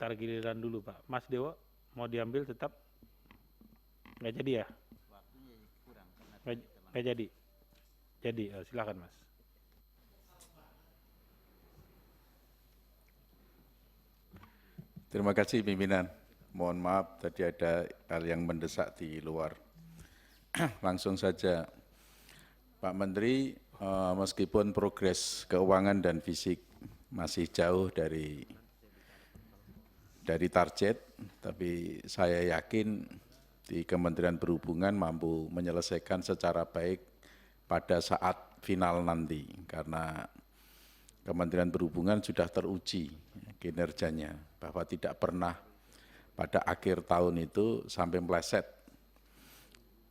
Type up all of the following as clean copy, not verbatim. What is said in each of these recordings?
Ntar giliran dulu Pak. Mas Dewo mau diambil tetap? Nggak jadi ya? Waktunya kurang karena Nggak jadi? Jadi, silakan Mas. Terima kasih pimpinan. Mohon maaf tadi ada hal yang mendesak di luar. Langsung saja, Pak Menteri, meskipun progres keuangan dan fisik masih jauh dari target, tapi saya yakin di Kementerian Perhubungan mampu menyelesaikan secara baik pada saat final nanti, karena Kementerian Perhubungan sudah teruji kinerjanya, bahwa tidak pernah pada akhir tahun itu sampai meleset,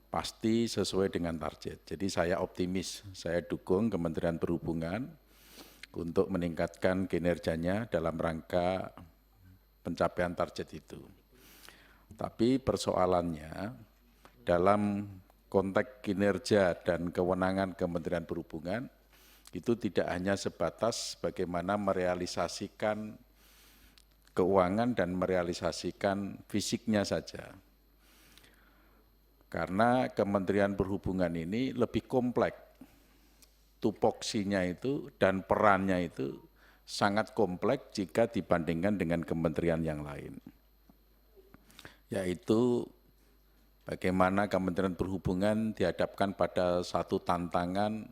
pasti sesuai dengan target. Jadi saya optimis, saya dukung Kementerian Perhubungan untuk meningkatkan kinerjanya dalam rangka pencapaian target itu. Tapi persoalannya dalam konteks kinerja dan kewenangan Kementerian Perhubungan itu tidak hanya sebatas bagaimana merealisasikan keuangan dan merealisasikan fisiknya saja. Karena Kementerian Perhubungan ini lebih kompleks, tupoksinya itu dan perannya itu sangat kompleks jika dibandingkan dengan kementerian yang lain. Yaitu bagaimana Kementerian Perhubungan dihadapkan pada satu tantangan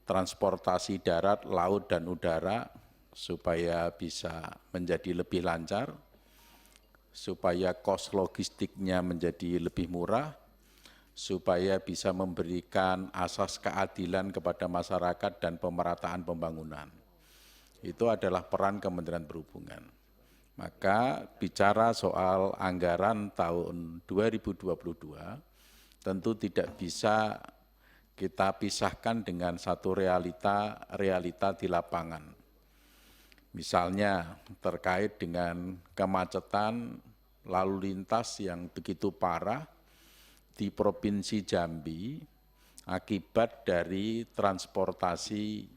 transportasi darat, laut, dan udara supaya bisa menjadi lebih lancar, supaya kos logistiknya menjadi lebih murah, supaya bisa memberikan asas keadilan kepada masyarakat dan pemerataan pembangunan. Itu adalah peran Kementerian Perhubungan. Maka bicara soal anggaran tahun 2022, tentu tidak bisa kita pisahkan dengan satu realita di lapangan. Misalnya terkait dengan kemacetan lalu lintas yang begitu parah di Provinsi Jambi akibat dari transportasi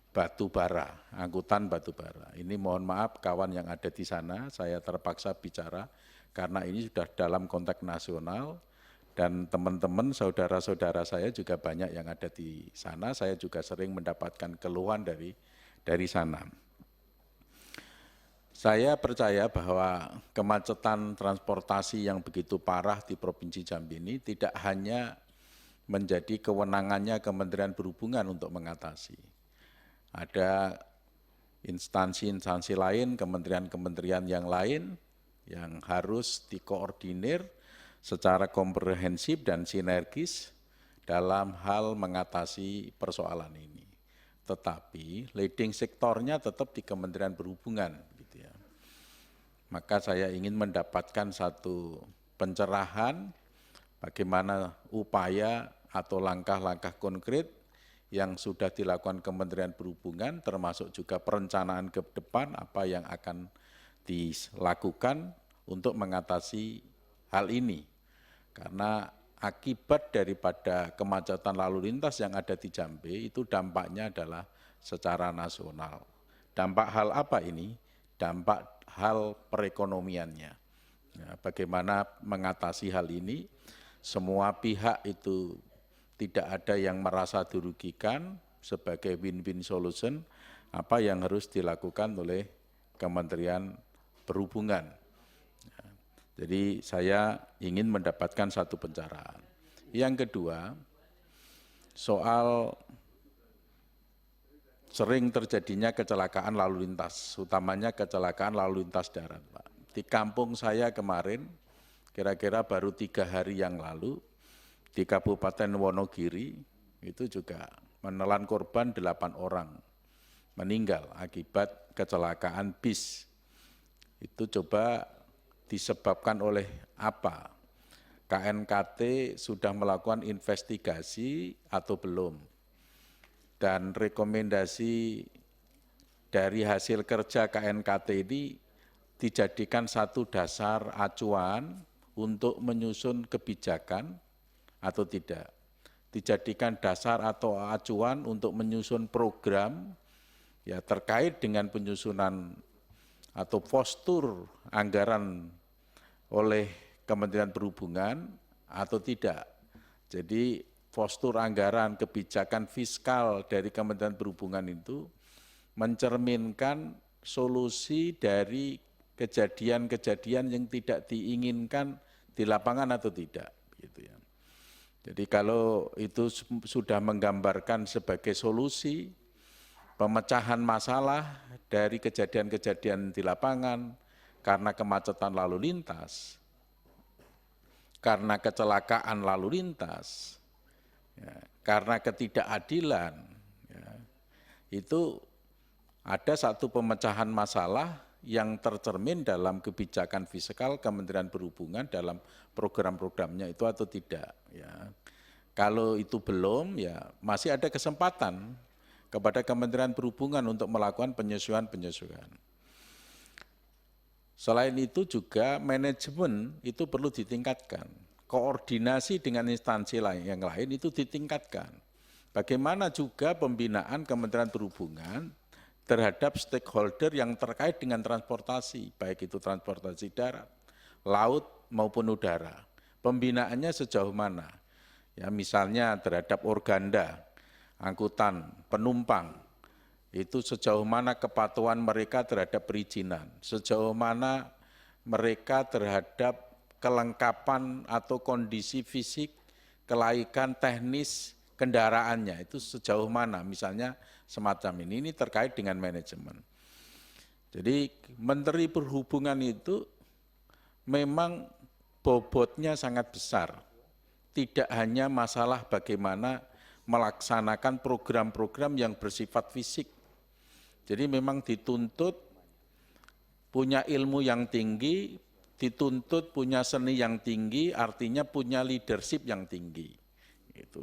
batu bara, angkutan batu bara. Ini mohon maaf kawan yang ada di sana, saya terpaksa bicara karena ini sudah dalam konteks nasional dan teman-teman, saudara-saudara saya juga banyak yang ada di sana, saya juga sering mendapatkan keluhan dari sana. Saya percaya bahwa kemacetan transportasi yang begitu parah di Provinsi Jambi ini tidak hanya menjadi kewenangannya Kementerian Perhubungan untuk mengatasi. Ada instansi-instansi lain, kementerian-kementerian yang lain yang harus dikoordinir secara komprehensif dan sinergis dalam hal mengatasi persoalan ini. Tetapi leading sektornya tetap di Kementerian Perhubungan. Gitu ya. Maka saya ingin mendapatkan satu pencerahan bagaimana upaya atau langkah-langkah konkret yang sudah dilakukan Kementerian Perhubungan, termasuk juga perencanaan ke depan apa yang akan dilakukan untuk mengatasi hal ini. Karena akibat daripada kemacetan lalu lintas yang ada di Jambi itu dampaknya adalah secara nasional. Dampak hal apa ini? Dampak hal perekonomiannya. Ya, bagaimana mengatasi hal ini? Semua pihak itu tidak ada yang merasa dirugikan sebagai win-win solution, apa yang harus dilakukan oleh Kementerian Perhubungan. Jadi saya ingin mendapatkan satu pencerahan. Yang kedua, soal sering terjadinya kecelakaan lalu lintas, utamanya kecelakaan lalu lintas darat, Pak. Di kampung saya kemarin, kira-kira baru 3 hari yang lalu, di Kabupaten Wonogiri, itu juga menelan korban 8 orang meninggal akibat kecelakaan bis. Itu coba disebabkan oleh apa? KNKT sudah melakukan investigasi atau belum? Dan rekomendasi dari hasil kerja KNKT ini dijadikan satu dasar acuan untuk menyusun kebijakan atau tidak. Dijadikan dasar atau acuan untuk menyusun program ya terkait dengan penyusunan atau postur anggaran oleh Kementerian Perhubungan atau tidak. Jadi postur anggaran kebijakan fiskal dari Kementerian Perhubungan itu mencerminkan solusi dari kejadian-kejadian yang tidak diinginkan di lapangan atau tidak. Gitu ya. Jadi kalau itu sudah menggambarkan sebagai solusi pemecahan masalah dari kejadian-kejadian di lapangan karena kemacetan lalu lintas, karena kecelakaan lalu lintas, ya, karena ketidakadilan, ya, itu ada satu pemecahan masalah yang tercermin dalam kebijakan fiskal Kementerian Perhubungan dalam program-programnya itu atau tidak. Ya. Kalau itu belum, ya masih ada kesempatan kepada Kementerian Perhubungan untuk melakukan penyesuaian-penyesuaian. Selain itu juga manajemen itu perlu ditingkatkan. Koordinasi dengan instansi lain yang lain itu ditingkatkan. Bagaimana juga pembinaan Kementerian Perhubungan terhadap stakeholder yang terkait dengan transportasi, baik itu transportasi darat, laut maupun udara. Pembinaannya sejauh mana? Ya, misalnya terhadap organda, angkutan, penumpang, itu sejauh mana kepatuhan mereka terhadap perizinan, sejauh mana mereka terhadap kelengkapan atau kondisi fisik, kelaikan teknis kendaraannya, itu sejauh mana, misalnya semacam ini terkait dengan manajemen. Jadi Menteri Perhubungan itu memang bobotnya sangat besar, tidak hanya masalah bagaimana melaksanakan program-program yang bersifat fisik. Jadi memang dituntut punya ilmu yang tinggi, dituntut punya seni yang tinggi, artinya punya leadership yang tinggi.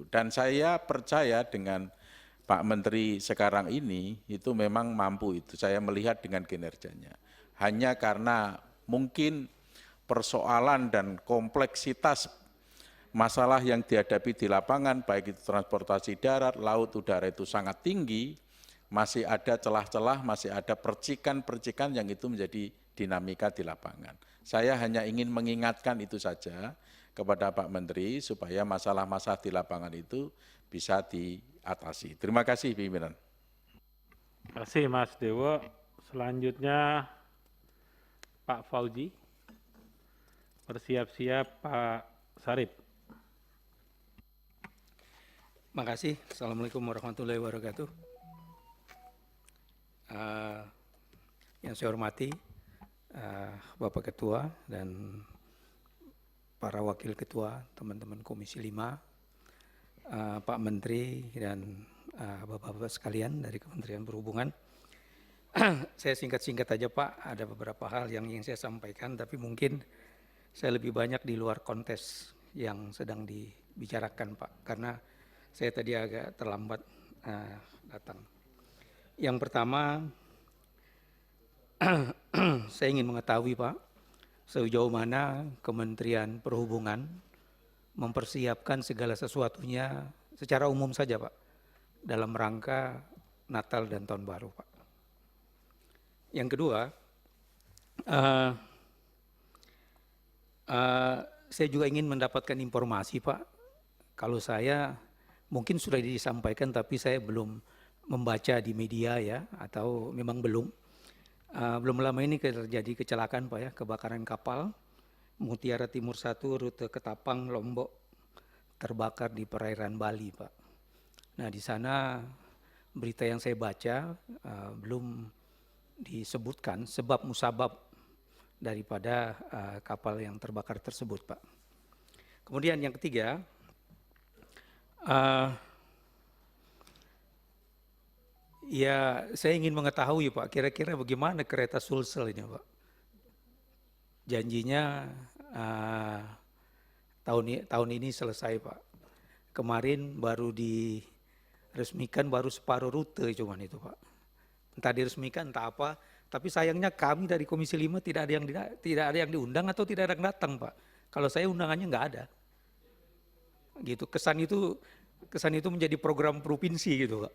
Dan saya percaya dengan Pak Menteri sekarang ini itu memang mampu itu, saya melihat dengan kinerjanya. Hanya karena mungkin persoalan dan kompleksitas masalah yang dihadapi di lapangan, baik itu transportasi darat, laut, udara itu sangat tinggi, masih ada celah-celah, masih ada percikan-percikan yang itu menjadi dinamika di lapangan. Saya hanya ingin mengingatkan itu saja kepada Pak Menteri supaya masalah-masalah di lapangan itu bisa diatasi. Terima kasih pimpinan. Terima kasih Mas Dewo. Selanjutnya Pak Fauzi. Bersiap-siap Pak Sarip. Terima kasih. Assalamualaikum warahmatullahi wabarakatuh. Yang saya hormati Bapak Ketua dan para Wakil Ketua, teman-teman Komisi 5, Pak Menteri dan Bapak-Bapak sekalian dari Kementerian Perhubungan. Saya singkat-singkat aja Pak, ada beberapa hal yang ingin saya sampaikan, tapi mungkin saya lebih banyak di luar konteks yang sedang dibicarakan Pak, karena saya tadi agak terlambat datang. Yang pertama, saya ingin mengetahui Pak, sejauh mana Kementerian Perhubungan mempersiapkan segala sesuatunya secara umum saja Pak, dalam rangka Natal dan Tahun Baru Pak. Yang kedua, saya juga ingin mendapatkan informasi Pak, kalau saya mungkin sudah disampaikan tapi saya belum membaca di media ya, atau memang belum. Belum lama ini terjadi kecelakaan Pak ya, kebakaran kapal Mutiara Timur 1 rute Ketapang Lombok terbakar di perairan Bali Pak. Nah di sana berita yang saya baca belum disebutkan sebab musabab daripada kapal yang terbakar tersebut Pak. Kemudian yang ketiga, ya saya ingin mengetahui Pak, kira-kira bagaimana kereta Sulsel ini Pak. Janjinya tahun ini selesai Pak. Kemarin baru diresmikan, baru separuh rute cuman itu Pak. Entah diresmikan entah apa, tapi sayangnya kami dari Komisi 5 tidak ada yang diundang atau tidak ada yang datang Pak. Kalau saya undangannya nggak ada. Gitu, kesan itu menjadi program provinsi gitu Pak.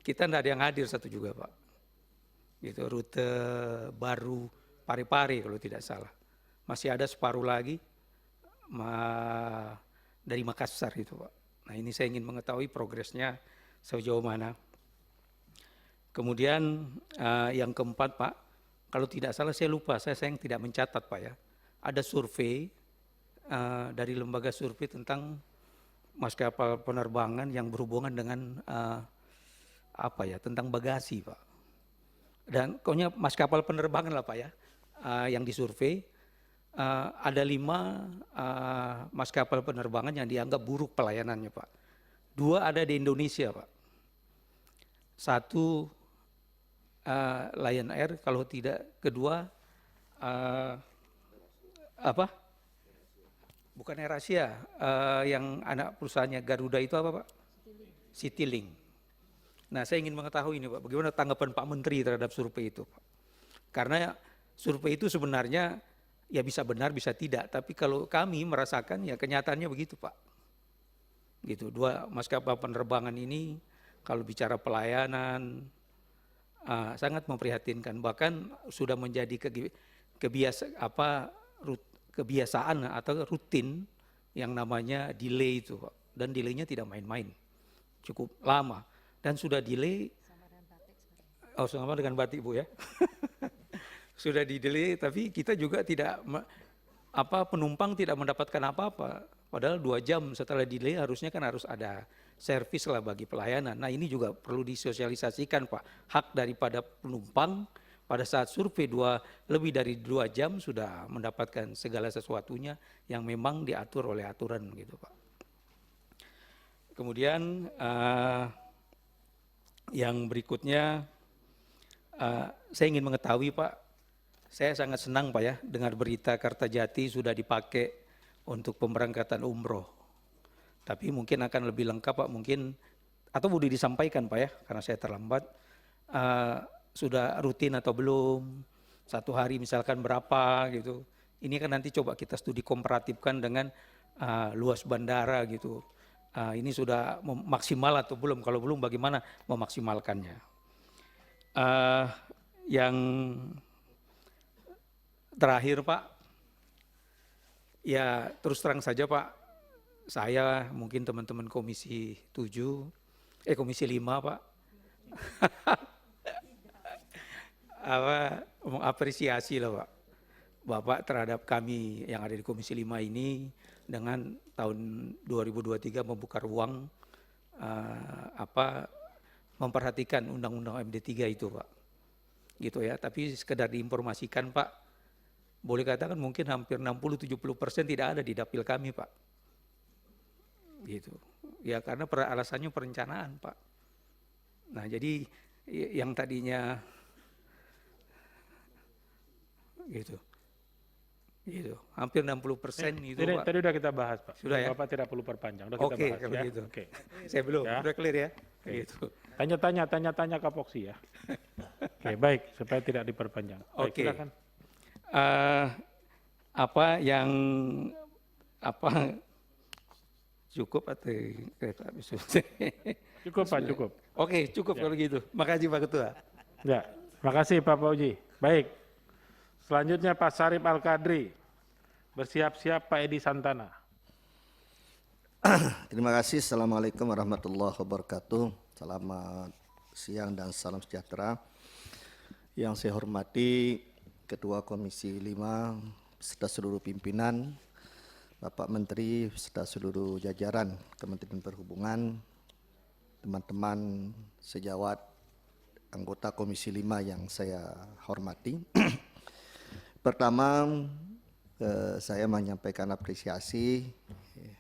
Kita tidak ada yang hadir satu juga Pak. gitu, rute baru Parepare kalau tidak salah. Masih ada separuh lagi dari Makassar itu Pak. Nah ini saya ingin mengetahui progresnya sejauh mana. Kemudian yang keempat Pak, kalau tidak salah saya lupa, saya sayang tidak mencatat Pak ya. Ada survei dari lembaga survei tentang maskapai penerbangan yang berhubungan dengan tentang bagasi Pak. Dan pokoknya maskapai penerbangan lah Pak ya, yang disurvei. Ada 5 maskapai penerbangan yang dianggap buruk pelayanannya Pak. 2 ada di Indonesia Pak. 1 Lion Air, kalau tidak kedua bukan AirAsia, yang anak perusahaannya Garuda itu apa Pak? Citylink. Nah saya ingin mengetahui ini Pak, bagaimana tanggapan Pak Menteri terhadap survei itu Pak? Karena survei itu sebenarnya ya bisa benar bisa tidak, tapi kalau kami merasakan ya kenyataannya begitu Pak. Gitu, 2 maskapai penerbangan ini kalau bicara pelayanan sangat memprihatinkan, bahkan sudah menjadi kebiasaan atau rutin yang namanya delay itu Pak. Dan delaynya tidak main-main, cukup lama dan sudah delay. Sama dengan batik Bu ya. Sudah di delay, tapi kita juga tidak penumpang tidak mendapatkan apa-apa. Padahal 2 jam setelah delay harusnya kan harus ada servis lah bagi pelayanan. Nah ini juga perlu disosialisasikan Pak, hak daripada penumpang pada saat survei lebih dari 2 jam sudah mendapatkan segala sesuatunya yang memang diatur oleh aturan gitu Pak. Kemudian yang berikutnya saya ingin mengetahui Pak, saya sangat senang Pak ya dengar berita Kertajati sudah dipakai untuk pemberangkatan umroh. Tapi mungkin akan lebih lengkap Pak, mungkin atau boleh disampaikan Pak ya, karena saya terlambat. Sudah rutin atau belum? 1 hari misalkan berapa gitu. Ini kan nanti coba kita studi komparatifkan dengan luas bandara gitu. Ini sudah maksimal atau belum? Kalau belum bagaimana memaksimalkannya? Yang terakhir Pak, ya terus terang saja Pak, saya mungkin teman-teman Komisi 5 Pak, mengapresiasi lah Pak, Bapak terhadap kami yang ada di Komisi 5 ini dengan tahun 2023 membuka ruang memperhatikan Undang-Undang MD3 itu Pak. Gitu ya, tapi sekedar diinformasikan Pak, boleh katakan mungkin hampir 60-70% tidak ada di dapil kami Pak. Gitu. Ya karena alasannya perencanaan Pak. Nah jadi yang tadinya gitu hampir 60% itu Pak. Tadi udah kita bahas Pak. Sudah ya? Bapak tidak perlu perpanjang, udah kita bahas ya. Gitu. Oke. Saya belum, Ya. udah clear ya. Gitu. Gitu. Tanya Kapoksi ya. Oke, baik, supaya tidak diperpanjang. Baik, Oke. silakan. Cukup atau Cukup Pak, cukup. Oke, cukup Ya. kalau gitu. Makasih Pak Ketua. Ya, makasih Pak Fauji. Baik, selanjutnya Pak Sarip Al-Kadri. Bersiap-siap Pak Edi Santana. Terima kasih. Assalamualaikum warahmatullahi wabarakatuh. Selamat siang dan salam sejahtera. Yang saya hormati Ketua Komisi 5 beserta seluruh pimpinan, Bapak Menteri beserta seluruh jajaran Kementerian Perhubungan, teman-teman sejawat anggota Komisi 5 yang saya hormati. Pertama, saya menyampaikan apresiasi.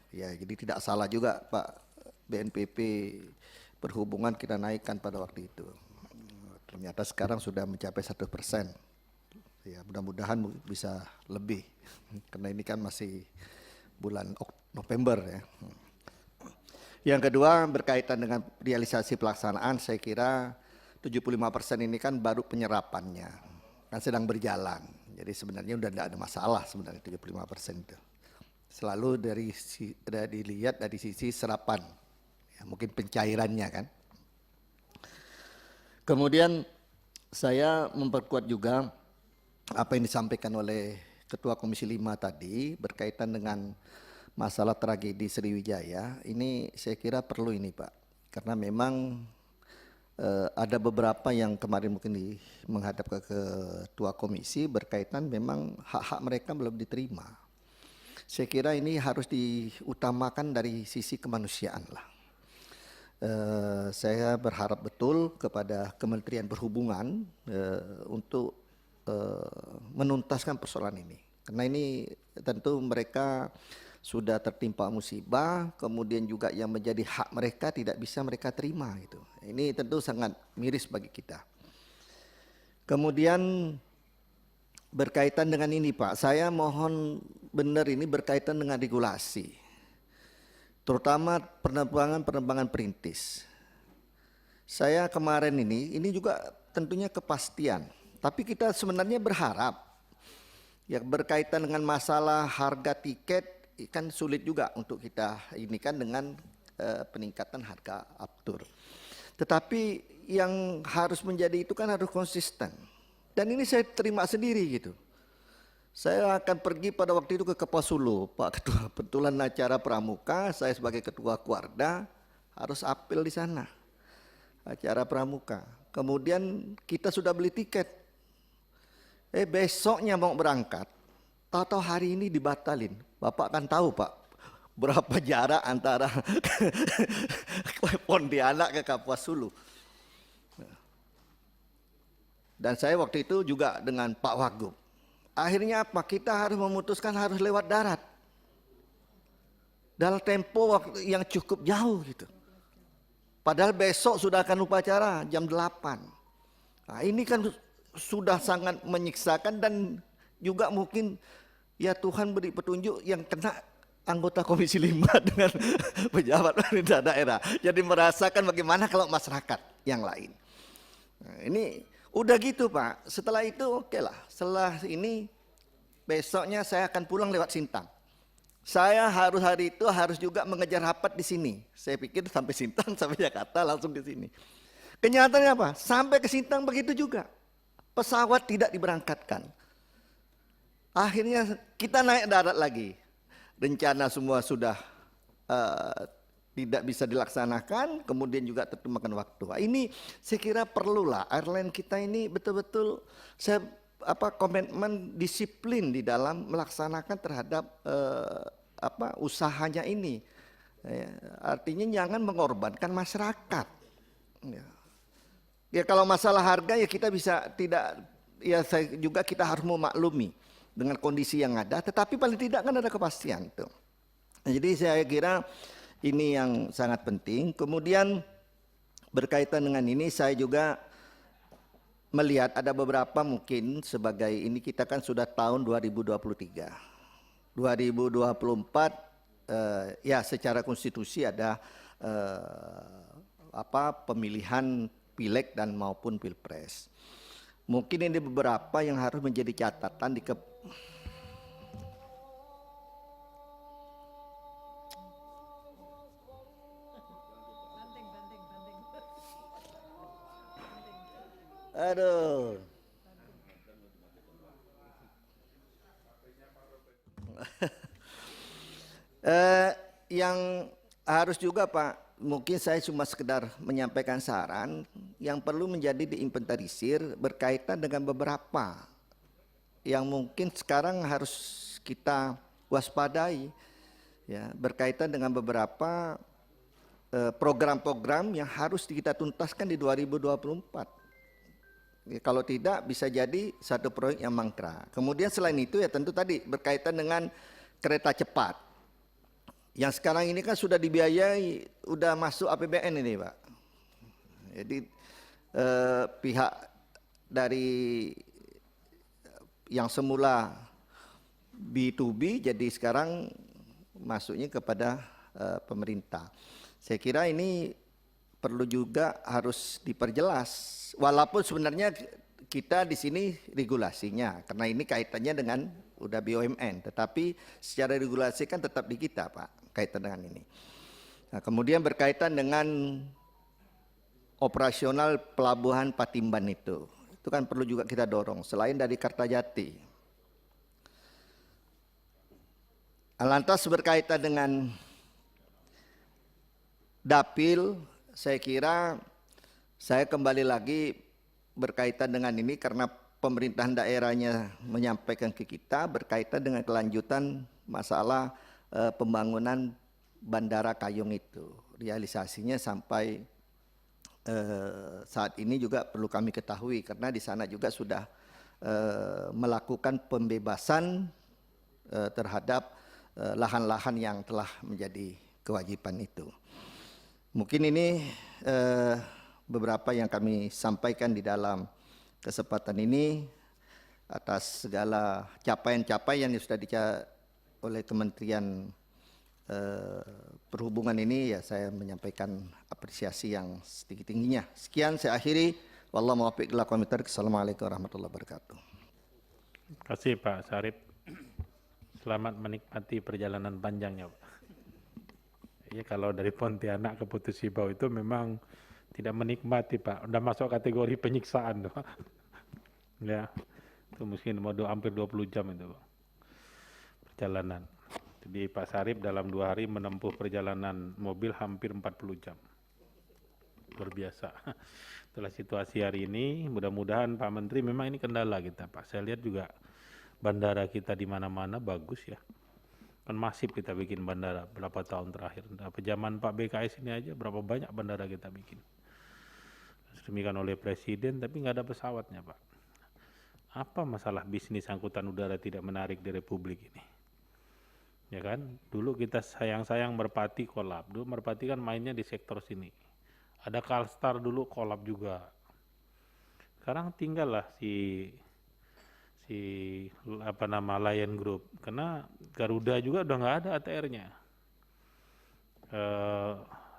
Ya, jadi tidak salah juga Pak BNPB Perhubungan kita naikkan pada waktu itu. Ternyata sekarang sudah mencapai 1%. Ya, mudah-mudahan bisa lebih karena ini kan masih bulan November ya. Yang kedua berkaitan dengan realisasi pelaksanaan, saya kira 75% ini kan baru penyerapannya, kan sedang berjalan. Jadi sebenarnya udah tidak ada masalah sebenarnya 75% itu. Selalu dilihat dari sisi serapan, ya, mungkin pencairannya kan. Kemudian saya memperkuat juga apa yang disampaikan oleh Ketua Komisi 5 tadi berkaitan dengan masalah tragedi Sriwijaya. Ini saya kira perlu ini Pak, karena memang ada beberapa yang kemarin mungkin menghadap ke Ketua Komisi berkaitan memang hak-hak mereka belum diterima. Saya kira ini harus diutamakan dari sisi kemanusiaan lah. Saya berharap betul kepada Kementerian Perhubungan untuk menuntaskan persoalan ini. Karena ini tentu mereka sudah tertimpa musibah, kemudian juga yang menjadi hak mereka tidak bisa mereka terima gitu. Ini tentu sangat miris bagi kita. Kemudian berkaitan dengan ini Pak, saya mohon benar ini berkaitan dengan regulasi. Terutama penerbangan perintis. Saya kemarin ini juga tentunya kepastian. Tapi kita sebenarnya berharap ya berkaitan dengan masalah harga tiket kan sulit juga untuk kita ini kan dengan peningkatan harga aftur. Tetapi yang harus menjadi itu kan harus konsisten. Dan ini saya terima sendiri gitu. Saya akan pergi pada waktu itu ke Kapasulu, Pak Ketua, kebetulan acara pramuka, saya sebagai Ketua Kuarda harus apel di sana. Acara pramuka. Kemudian kita sudah beli tiket. Besoknya mau berangkat, tahu-tahu hari ini dibatalin. Bapak kan tahu Pak, berapa jarak antara Pontianak ke Kapasulu. Dan saya waktu itu juga dengan Pak Wagub. Akhirnya apa? Kita harus memutuskan harus lewat darat. Dalam tempo waktu yang cukup jauh gitu. Padahal besok sudah akan upacara jam 8. Nah, ini kan sudah sangat menyiksakan dan juga mungkin ya Tuhan beri petunjuk yang kena anggota Komisi 5 dengan pejabat pemerintah daerah. Jadi merasakan bagaimana kalau masyarakat yang lain. Nah, ini udah gitu Pak. Setelah itu oke lah. Setelah ini besoknya saya akan pulang lewat Sintang. Saya harus hari itu harus juga mengejar rapat di sini. Saya pikir sampai Sintang sampai Jakarta langsung di sini. Kenyataannya apa? Sampai ke Sintang begitu juga. Pesawat tidak diberangkatkan. Akhirnya kita naik darat lagi. Rencana semua sudah tidak bisa dilaksanakan, kemudian juga tentu makan waktu. Ini saya kira perlulah airline kita ini betul-betul komitmen disiplin di dalam melaksanakan terhadap usahanya ini. Artinya jangan mengorbankan masyarakat. Ya kalau masalah harga ya kita bisa tidak ya juga kita harus memaklumi dengan kondisi yang ada, tetapi paling tidak kan ada kepastian tuh. Nah, jadi saya kira ini yang sangat penting. Kemudian berkaitan dengan ini saya juga melihat ada beberapa mungkin sebagai ini kita kan sudah tahun 2023. 2024 ya secara konstitusi ada pemilihan pileg dan maupun pilpres. Mungkin ini beberapa yang harus menjadi catatan di Aduh. Yang harus juga Pak, mungkin saya cuma sekedar menyampaikan saran yang perlu menjadi diinventarisir berkaitan dengan beberapa yang mungkin sekarang harus kita waspadai ya, berkaitan dengan beberapa program-program yang harus kita tuntaskan di 2024. Ya, kalau tidak bisa jadi satu proyek yang mangkrak. Kemudian selain itu ya tentu tadi berkaitan dengan kereta cepat. Yang sekarang ini kan sudah dibiayai, udah masuk APBN ini Pak. Jadi pihak dari yang semula B2B jadi sekarang masuknya kepada pemerintah. Saya kira ini perlu juga harus diperjelas. Walaupun sebenarnya kita di sini regulasinya, karena ini kaitannya dengan udah BUMN, tetapi secara regulasi kan tetap di kita Pak, kaitan dengan ini. Nah, kemudian berkaitan dengan operasional pelabuhan Patimban itu itu kan perlu juga kita dorong selain dari Kertajati. Lantas berkaitan dengan dapil, saya kira saya kembali lagi berkaitan dengan ini karena pemerintahan daerahnya menyampaikan ke kita berkaitan dengan kelanjutan masalah pembangunan Bandara Kayong itu. Realisasinya sampai saat ini juga perlu kami ketahui karena di sana juga sudah melakukan pembebasan terhadap lahan-lahan yang telah menjadi kewajiban itu. Mungkin ini beberapa yang kami sampaikan di dalam kesempatan ini atas segala capaian-capaian yang sudah dicapai oleh Kementerian Perhubungan ini, ya saya menyampaikan apresiasi yang setinggi-tingginya. Sekian saya akhiri. Wallahu muwaffiq ila aqwamit thoriq. Assalamualaikum warahmatullahi wabarakatuh. Terima kasih Pak Sarip. Selamat menikmati perjalanan panjangnya, Pak. Ya, kalau dari Pontianak ke Putus Sibau itu memang tidak menikmati, Pak. Udah masuk kategori penyiksaan, Pak. Ya, itu mungkin hampir 20 jam itu, Pak. Perjalanan. Jadi Pak Sarip dalam 2 hari menempuh perjalanan mobil hampir 40 jam. Luar biasa. Itulah situasi hari ini. Mudah-mudahan Pak Menteri, memang ini kendala kita, Pak. Saya lihat juga bandara kita di mana-mana bagus ya. Kan masif kita bikin bandara berapa tahun terakhir. Zaman Pak BKS ini aja berapa banyak bandara kita bikin. Demikian oleh Presiden, tapi nggak ada pesawatnya, Pak. Apa masalah bisnis angkutan udara tidak menarik di Republik ini? Ya kan, dulu kita sayang-sayang Merpati kolab. Dulu Merpati kan mainnya di sektor sini. Ada Kalstar dulu kolab juga. Sekarang tinggallah si Lion Group, karena Garuda juga udah nggak ada ATR-nya.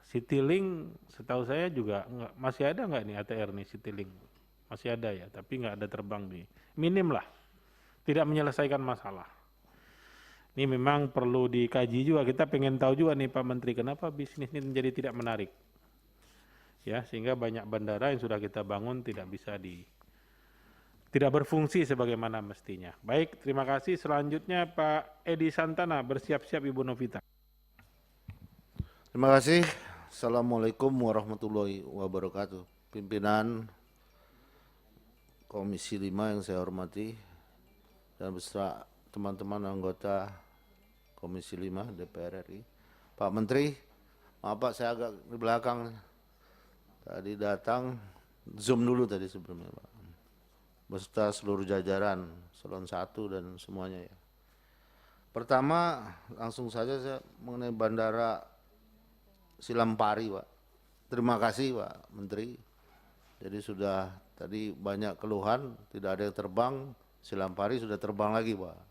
Citylink setahu saya juga masih ada nggak nih ATR nih Citylink? Masih ada ya, tapi nggak ada terbang nih. Minim lah, tidak menyelesaikan masalah. Ini memang perlu dikaji juga, kita pengen tahu juga nih Pak Menteri, kenapa bisnis ini menjadi tidak menarik. Ya, sehingga banyak bandara yang sudah kita bangun tidak berfungsi sebagaimana mestinya. Baik, terima kasih. Selanjutnya Pak Edi Santana, bersiap-siap Ibu Novita. Terima kasih. Assalamualaikum warahmatullahi wabarakatuh. Pimpinan Komisi 5 yang saya hormati dan beserta teman-teman anggota Komisi 5 DPR RI. Pak Menteri, maaf Pak saya agak di belakang. Tadi datang, zoom dulu tadi sebelumnya Pak. Beserta seluruh jajaran, Selon 1 dan semuanya ya. Pertama, langsung saja saya mengenai Bandara Silampari Pak. Terima kasih Pak Menteri. Jadi sudah tadi banyak keluhan, tidak ada yang terbang, Silampari sudah terbang lagi Pak.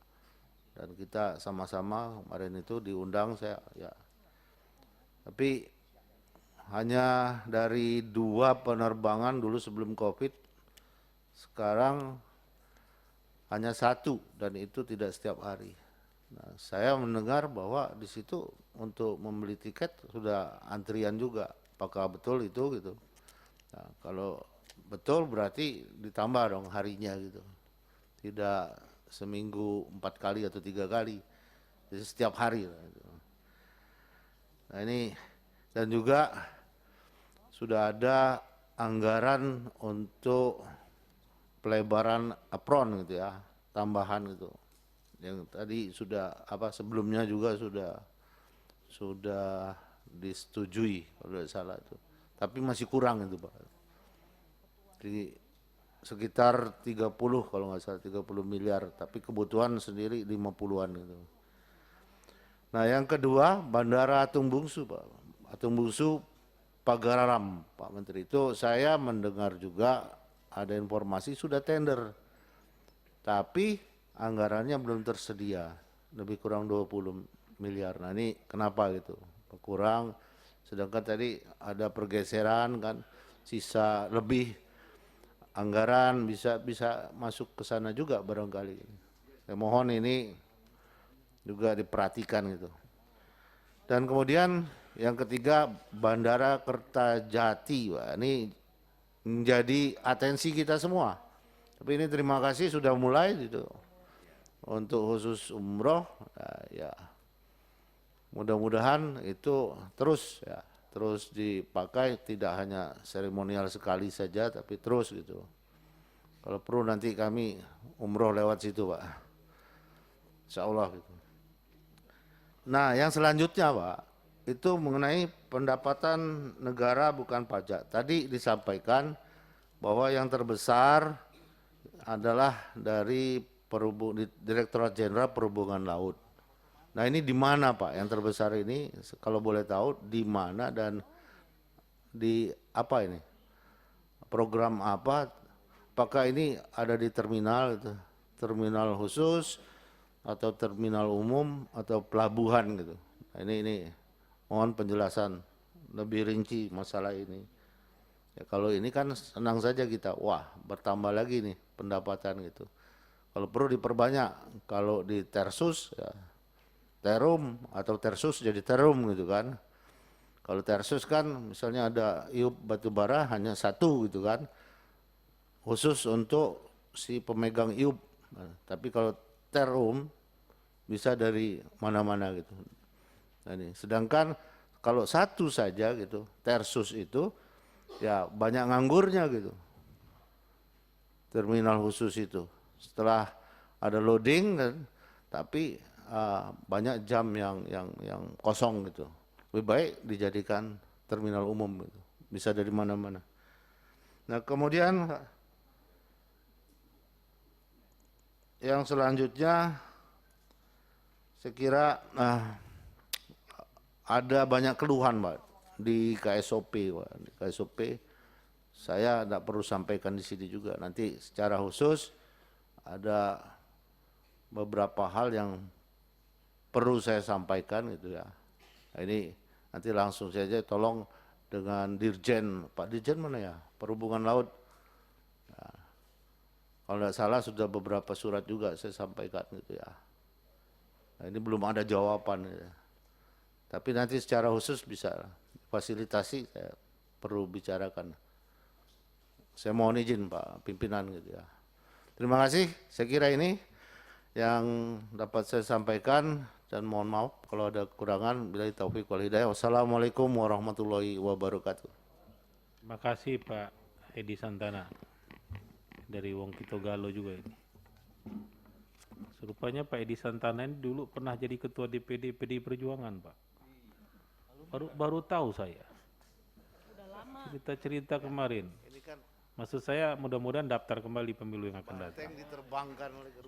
Dan kita sama-sama kemarin itu diundang saya ya. Tapi hanya dari 2 penerbangan dulu sebelum COVID, sekarang hanya 1 dan itu tidak setiap hari. Nah, saya mendengar bahwa di situ untuk membeli tiket sudah antrian juga. Apakah betul itu gitu? Nah, kalau betul berarti ditambah dong harinya gitu. Tidak seminggu 4 kali atau 3 kali. Jadi setiap hari. Nah ini dan juga sudah ada anggaran untuk pelebaran apron gitu ya, tambahan gitu. Yang tadi sudah sebelumnya juga sudah disetujui kalau tidak salah itu. Tapi masih kurang itu Pak. Jadi sekitar 30 kalau nggak salah 30 miliar, tapi kebutuhan sendiri 50-an gitu. Nah yang kedua Bandara Atung Bungsu Pak. Atung Bungsu Pagararam Pak Menteri, itu saya mendengar juga ada informasi sudah tender, tapi anggarannya belum tersedia, lebih kurang 20 miliar. Nah ini kenapa gitu, kurang, sedangkan tadi ada pergeseran kan, sisa lebih anggaran bisa masuk ke sana juga barangkali. Saya mohon ini juga diperhatikan gitu. Dan kemudian yang ketiga Bandara Kertajati, Wah, ini menjadi atensi kita semua. Tapi ini terima kasih sudah mulai gitu. Untuk khusus umroh, ya mudah-mudahan itu terus ya, terus dipakai, tidak hanya seremonial sekali saja, tapi terus gitu. Kalau perlu nanti kami umroh lewat situ, Pak. Insya Allah gitu. Nah, yang selanjutnya, Pak, itu mengenai pendapatan negara bukan pajak. Tadi disampaikan bahwa yang terbesar adalah dari Direktorat Jenderal Perhubungan Laut. Nah, ini di mana, Pak? Yang terbesar ini, kalau boleh tahu, di mana dan di apa ini? Program apa? Apakah ini ada di terminal, gitu? Terminal khusus atau terminal umum atau pelabuhan gitu? Nah, ini mohon penjelasan lebih rinci masalah ini. Ya, kalau ini kan senang saja kita, wah bertambah lagi nih pendapatan gitu. Kalau perlu diperbanyak, kalau di Tersus ya Terum atau Tersus jadi Terum gitu kan. Kalau Tersus kan misalnya ada iup batubara hanya satu gitu kan, khusus untuk si pemegang iup. Nah, tapi kalau Terum bisa dari mana-mana gitu. Nah, ini. Sedangkan kalau satu saja gitu, Tersus itu ya banyak nganggurnya gitu. Terminal khusus itu. Setelah ada loading kan, tapi banyak jam yang kosong gitu. Lebih baik dijadikan terminal umum gitu. Bisa dari mana-mana. Nah, kemudian yang selanjutnya saya kira ada banyak keluhan, Pak, di KSOP, Pak. Di KSOP saya tidak perlu sampaikan di sini juga. Nanti secara khusus ada beberapa hal yang perlu saya sampaikan gitu ya. Nah, ini nanti langsung saja tolong dengan Dirjen, Pak Dirjen mana ya? Perhubungan Laut. Nah, kalau tidak salah sudah beberapa surat juga saya sampaikan gitu ya. Nah, ini belum ada jawaban gitu ya. Tapi nanti secara khusus bisa fasilitasi, saya perlu bicarakan. Saya mohon izin Pak pimpinan gitu ya. Terima kasih, saya kira ini yang dapat saya sampaikan dan mohon maaf kalau ada kekurangan. Billahi taufiq wal hidayah. Wassalamualaikum warahmatullahi wabarakatuh. Terima kasih Pak Edi Santana dari Wong Kitogalo juga ini. Serupanya Pak Edi Santana ini dulu pernah jadi ketua DPD PDI Perjuangan, Pak. Baru tahu saya. Cerita-cerita kemarin. Maksud saya mudah-mudahan daftar kembali pemilu yang akan datang.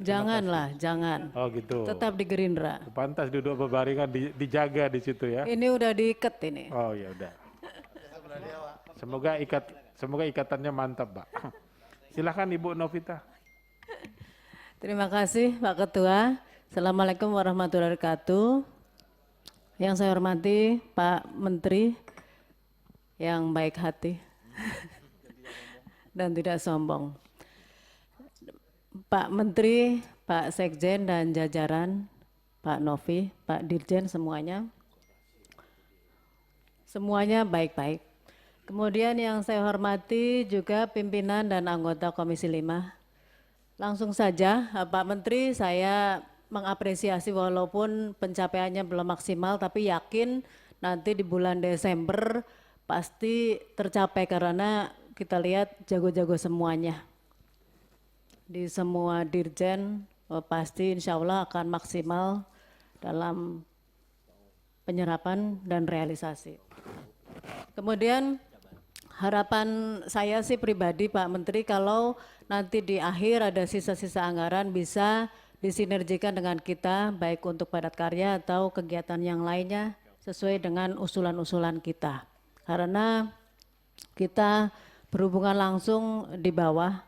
Janganlah, jangan. Oh gitu. Tetap di Gerindra. Pantas duduk berbaringan dijaga di situ ya. Ini udah diikat ini. Oh ya udah. Semoga ikatannya mantap, Pak. Silakan Ibu Novita. Terima kasih Pak Ketua. Assalamualaikum warahmatullahi wabarakatuh. Yang saya hormati Pak Menteri yang baik hati dan tidak sombong. Pak Menteri, Pak Sekjen dan jajaran, Pak Novi, Pak Dirjen semuanya. Semuanya baik-baik. Kemudian yang saya hormati juga pimpinan dan anggota Komisi 5. Langsung saja Pak Menteri, saya mengapresiasi walaupun pencapaiannya belum maksimal, tapi yakin nanti di bulan Desember pasti tercapai karena kita lihat jago-jago semuanya. Di semua dirjen pasti insya Allah akan maksimal dalam penyerapan dan realisasi. Kemudian harapan saya sih pribadi Pak Menteri, kalau nanti di akhir ada sisa-sisa anggaran bisa disinergikan dengan kita baik untuk padat karya atau kegiatan yang lainnya sesuai dengan usulan-usulan kita. Karena kita berhubungan langsung di bawah.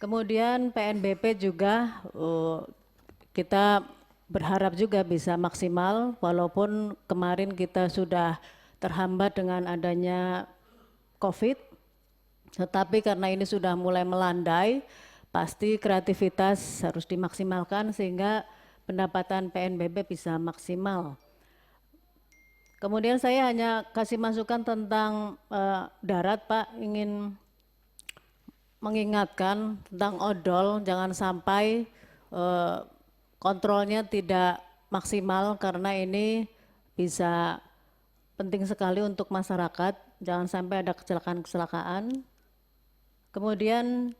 Kemudian PNBP juga kita berharap juga bisa maksimal walaupun kemarin kita sudah terhambat dengan adanya COVID, tetapi karena ini sudah mulai melandai, pasti kreativitas harus dimaksimalkan sehingga pendapatan PNBP bisa maksimal. Kemudian saya hanya kasih masukan tentang darat Pak, ingin mengingatkan tentang odol, jangan sampai kontrolnya tidak maksimal karena ini bisa penting sekali untuk masyarakat, jangan sampai ada kecelakaan-kecelakaan. Kemudian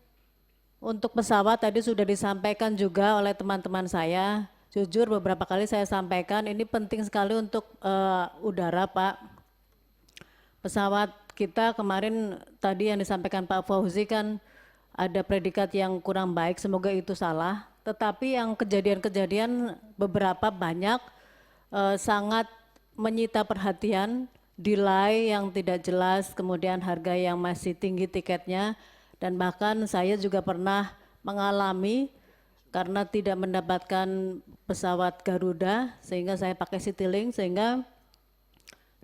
untuk pesawat tadi sudah disampaikan juga oleh teman-teman saya, jujur beberapa kali saya sampaikan ini penting sekali untuk udara Pak. Pesawat kita kemarin tadi yang disampaikan Pak Fauzi kan ada predikat yang kurang baik, semoga itu salah. Tetapi yang kejadian-kejadian beberapa banyak sangat menyita perhatian, delay yang tidak jelas, kemudian harga yang masih tinggi tiketnya, dan bahkan saya juga pernah mengalami karena tidak mendapatkan pesawat Garuda sehingga saya pakai Citylink, sehingga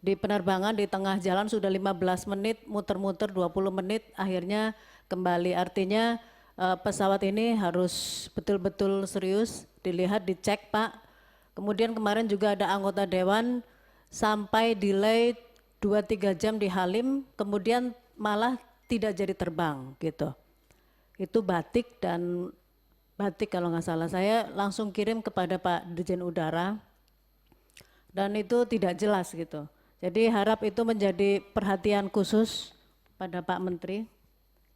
di penerbangan di tengah jalan sudah 15 menit muter-muter 20 menit akhirnya kembali. Artinya pesawat ini harus betul-betul serius dilihat, dicek Pak. Kemudian kemarin juga ada anggota dewan sampai delay 2-3 jam di Halim, kemudian malah tidak jadi terbang gitu. Itu batik kalau nggak salah, saya langsung kirim kepada Pak Dirjen Udara dan itu tidak jelas gitu. Jadi harap itu menjadi perhatian khusus pada Pak Menteri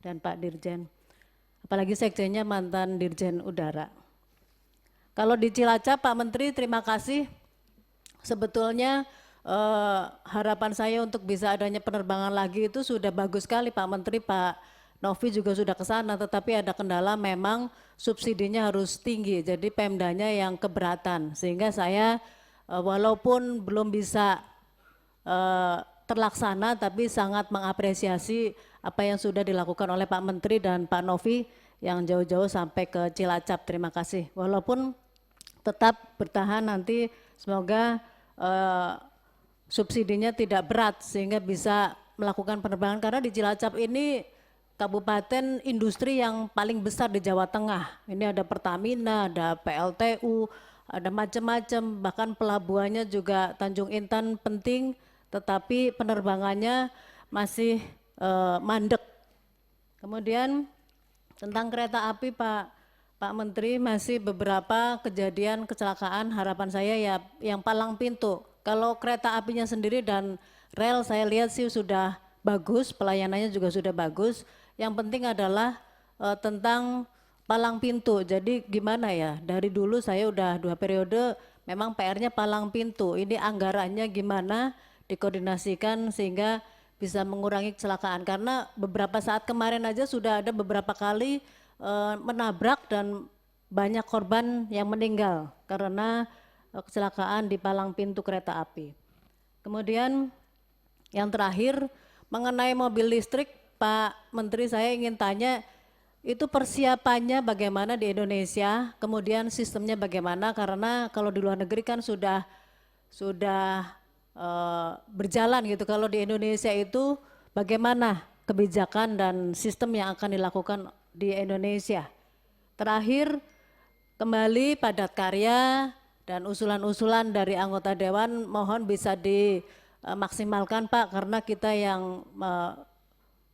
dan Pak Dirjen. Apalagi sekjennya mantan Dirjen Udara. Kalau di Cilacap Pak Menteri terima kasih. Sebetulnya harapan saya untuk bisa adanya penerbangan lagi itu sudah bagus sekali Pak Menteri, Pak Novi juga sudah ke sana, tetapi ada kendala memang subsidinya harus tinggi. Jadi Pemdanya yang keberatan sehingga saya walaupun belum bisa terlaksana tapi sangat mengapresiasi apa yang sudah dilakukan oleh Pak Menteri dan Pak Novi yang jauh-jauh sampai ke Cilacap. Terima kasih. Walaupun tetap bertahan nanti semoga subsidinya tidak berat sehingga bisa melakukan penerbangan karena di Cilacap ini kabupaten industri yang paling besar di Jawa Tengah. Ini ada Pertamina, ada PLTU, ada macam-macam, bahkan pelabuhannya juga Tanjung Intan penting, tetapi penerbangannya masih mandek. Kemudian tentang kereta api Pak Menteri, masih beberapa kejadian kecelakaan, harapan saya ya yang palang pintu. Kalau kereta apinya sendiri dan rel saya lihat sih sudah bagus, pelayanannya juga sudah bagus. Yang penting adalah tentang palang pintu. Jadi gimana ya, dari dulu saya udah 2 periode memang PR-nya palang pintu. Ini anggarannya gimana dikoordinasikan sehingga bisa mengurangi kecelakaan. Karena beberapa saat kemarin aja sudah ada beberapa kali menabrak dan banyak korban yang meninggal karena kecelakaan di palang pintu kereta api. Kemudian yang terakhir mengenai mobil listrik, Pak Menteri, saya ingin tanya itu persiapannya bagaimana di Indonesia, kemudian sistemnya bagaimana, karena kalau di luar negeri kan sudah berjalan gitu. Kalau di Indonesia itu bagaimana kebijakan dan sistem yang akan dilakukan di Indonesia. Terakhir, kembali padat karya dan usulan-usulan dari anggota dewan mohon bisa dimaksimalkan Pak, karena kita yang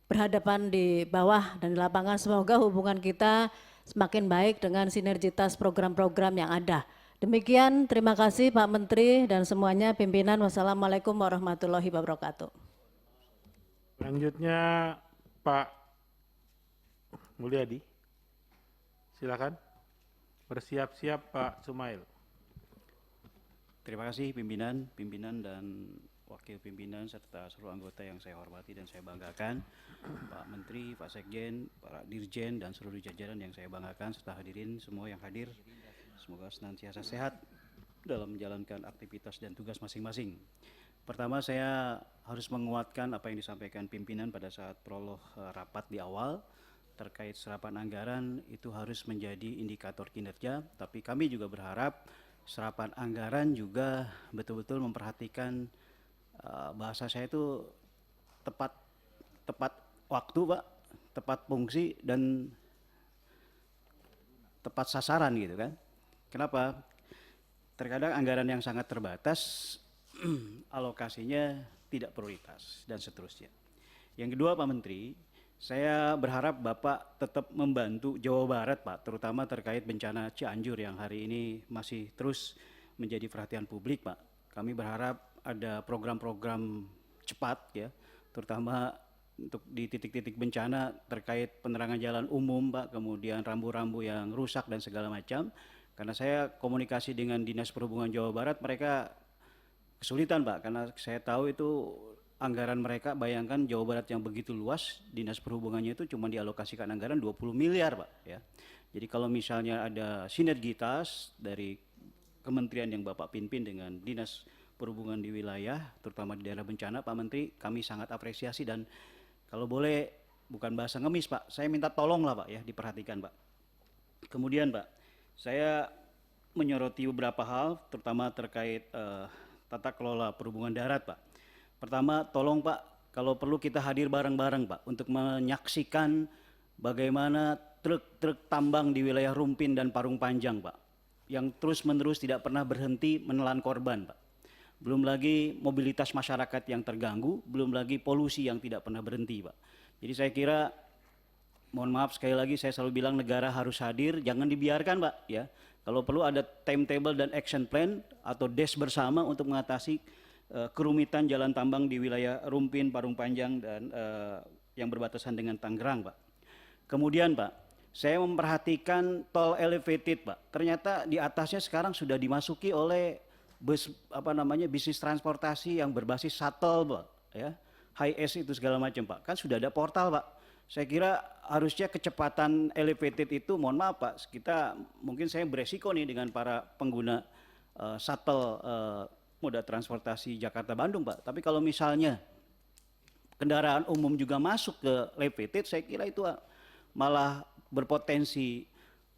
berhadapan di bawah dan di lapangan, semoga hubungan kita semakin baik dengan sinergitas program-program yang ada. Demikian, terima kasih Pak Menteri dan semuanya pimpinan. Wassalamualaikum warahmatullahi wabarakatuh. Selanjutnya Pak Mulyadi, silakan. Bersiap-siap Pak Sumail. Terima kasih pimpinan dan wakil pimpinan serta seluruh anggota yang saya hormati dan saya banggakan, Pak Menteri, Pak Sekjen, para Dirjen dan seluruh jajaran yang saya banggakan serta hadirin semua yang hadir. Semoga senantiasa sehat dalam menjalankan aktivitas dan tugas masing-masing. Pertama, saya harus menguatkan apa yang disampaikan pimpinan pada saat prolog rapat di awal terkait serapan anggaran itu harus menjadi indikator kinerja, tapi kami juga berharap serapan anggaran juga betul-betul memperhatikan bahasa saya itu tepat waktu Pak, tepat fungsi dan tepat sasaran gitu kan. Kenapa? Terkadang anggaran yang sangat terbatas alokasinya tidak prioritas dan seterusnya. Yang kedua Pak Menteri, Saya berharap Bapak tetap membantu Jawa Barat, Pak, terutama terkait bencana Cianjur yang hari ini masih terus menjadi perhatian publik, Pak. Kami berharap ada program-program cepat ya, terutama untuk di titik-titik bencana terkait penerangan jalan umum, Pak, kemudian rambu-rambu yang rusak dan segala macam. Karena saya komunikasi dengan Dinas Perhubungan Jawa Barat, mereka kesulitan, Pak, karena saya tahu itu anggaran mereka, bayangkan Jawa Barat yang begitu luas, Dinas Perhubungannya itu cuma dialokasikan anggaran 20 miliar, Pak, ya. Jadi kalau misalnya ada sinergitas dari kementerian yang Bapak pimpin dengan Dinas Perhubungan di wilayah, terutama di daerah bencana, Pak Menteri, kami sangat apresiasi dan kalau boleh, bukan bahasa ngemis, Pak, saya minta tolong lah, Pak, ya, diperhatikan, Pak. Kemudian, Pak, saya menyoroti beberapa hal, terutama terkait tata kelola perhubungan darat, Pak. Pertama, tolong Pak, kalau perlu kita hadir bareng-bareng Pak, untuk menyaksikan bagaimana truk-truk tambang di wilayah Rumpin dan Parung Panjang Pak, yang terus-menerus tidak pernah berhenti menelan korban Pak. Belum lagi mobilitas masyarakat yang terganggu, belum lagi polusi yang tidak pernah berhenti Pak. Jadi saya kira, mohon maaf sekali lagi saya selalu bilang negara harus hadir, jangan dibiarkan Pak ya. Kalau perlu ada timetable dan action plan atau des bersama untuk mengatasi kerumitan jalan tambang di wilayah Rumpin, Parung Panjang dan yang berbatasan dengan Tangerang, Pak. Kemudian, Pak, saya memperhatikan tol elevated, Pak. Ternyata di atasnya sekarang sudah dimasuki oleh bisnis transportasi yang berbasis shuttle, Pak, ya. High-S itu segala macam, Pak. Kan sudah ada portal, Pak. Saya kira harusnya kecepatan elevated itu, mohon maaf, Pak, mungkin saya beresiko nih dengan para pengguna shuttle moda transportasi Jakarta-Bandung, Pak. Tapi kalau misalnya kendaraan umum juga masuk ke elevated, saya kira itu malah berpotensi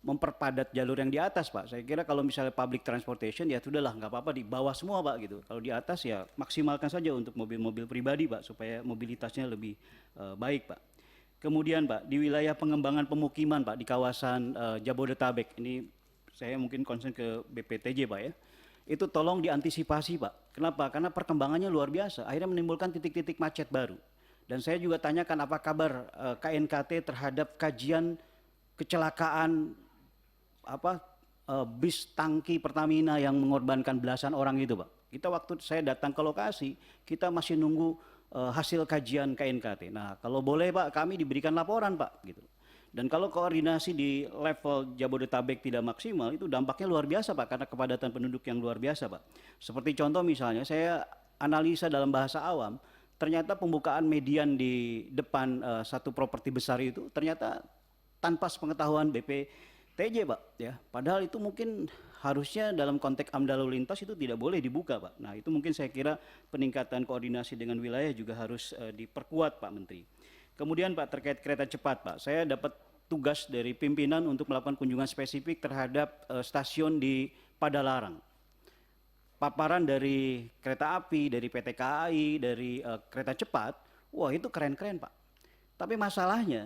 memperpadat jalur yang di atas, Pak. Saya kira kalau misalnya public transportation ya sudahlah, nggak apa-apa di bawah semua, Pak, gitu. Kalau di atas ya maksimalkan saja untuk mobil-mobil pribadi, Pak, supaya mobilitasnya lebih baik, Pak. Kemudian, Pak, di wilayah pengembangan pemukiman, Pak, di kawasan Jabodetabek, ini saya mungkin concern ke BPTJ, Pak, ya. Itu tolong diantisipasi, Pak. Kenapa? Karena perkembangannya luar biasa, akhirnya menimbulkan titik-titik macet baru. Dan saya juga tanyakan apa kabar KNKT terhadap kajian kecelakaan bis tangki Pertamina yang mengorbankan belasan orang itu, Pak. Kita waktu saya datang ke lokasi, kita masih nunggu hasil kajian KNKT. Nah, kalau boleh, Pak, kami diberikan laporan, Pak, gitu. Dan kalau koordinasi di level Jabodetabek tidak maksimal, itu dampaknya luar biasa, Pak, karena kepadatan penduduk yang luar biasa, Pak. Seperti contoh misalnya, saya analisa dalam bahasa awam, ternyata pembukaan median di depan satu properti besar itu ternyata tanpa sepengetahuan BPTJ, Pak, ya. Padahal itu mungkin harusnya dalam konteks AMDA lalu lintas itu tidak boleh dibuka, Pak. Nah, itu mungkin saya kira peningkatan koordinasi dengan wilayah juga harus diperkuat, Pak Menteri. Kemudian, Pak, terkait kereta cepat, Pak, saya dapat tugas dari pimpinan untuk melakukan kunjungan spesifik terhadap stasiun di Padalarang. Paparan dari kereta api, dari PT KAI, dari kereta cepat, wah itu keren-keren, Pak. Tapi masalahnya,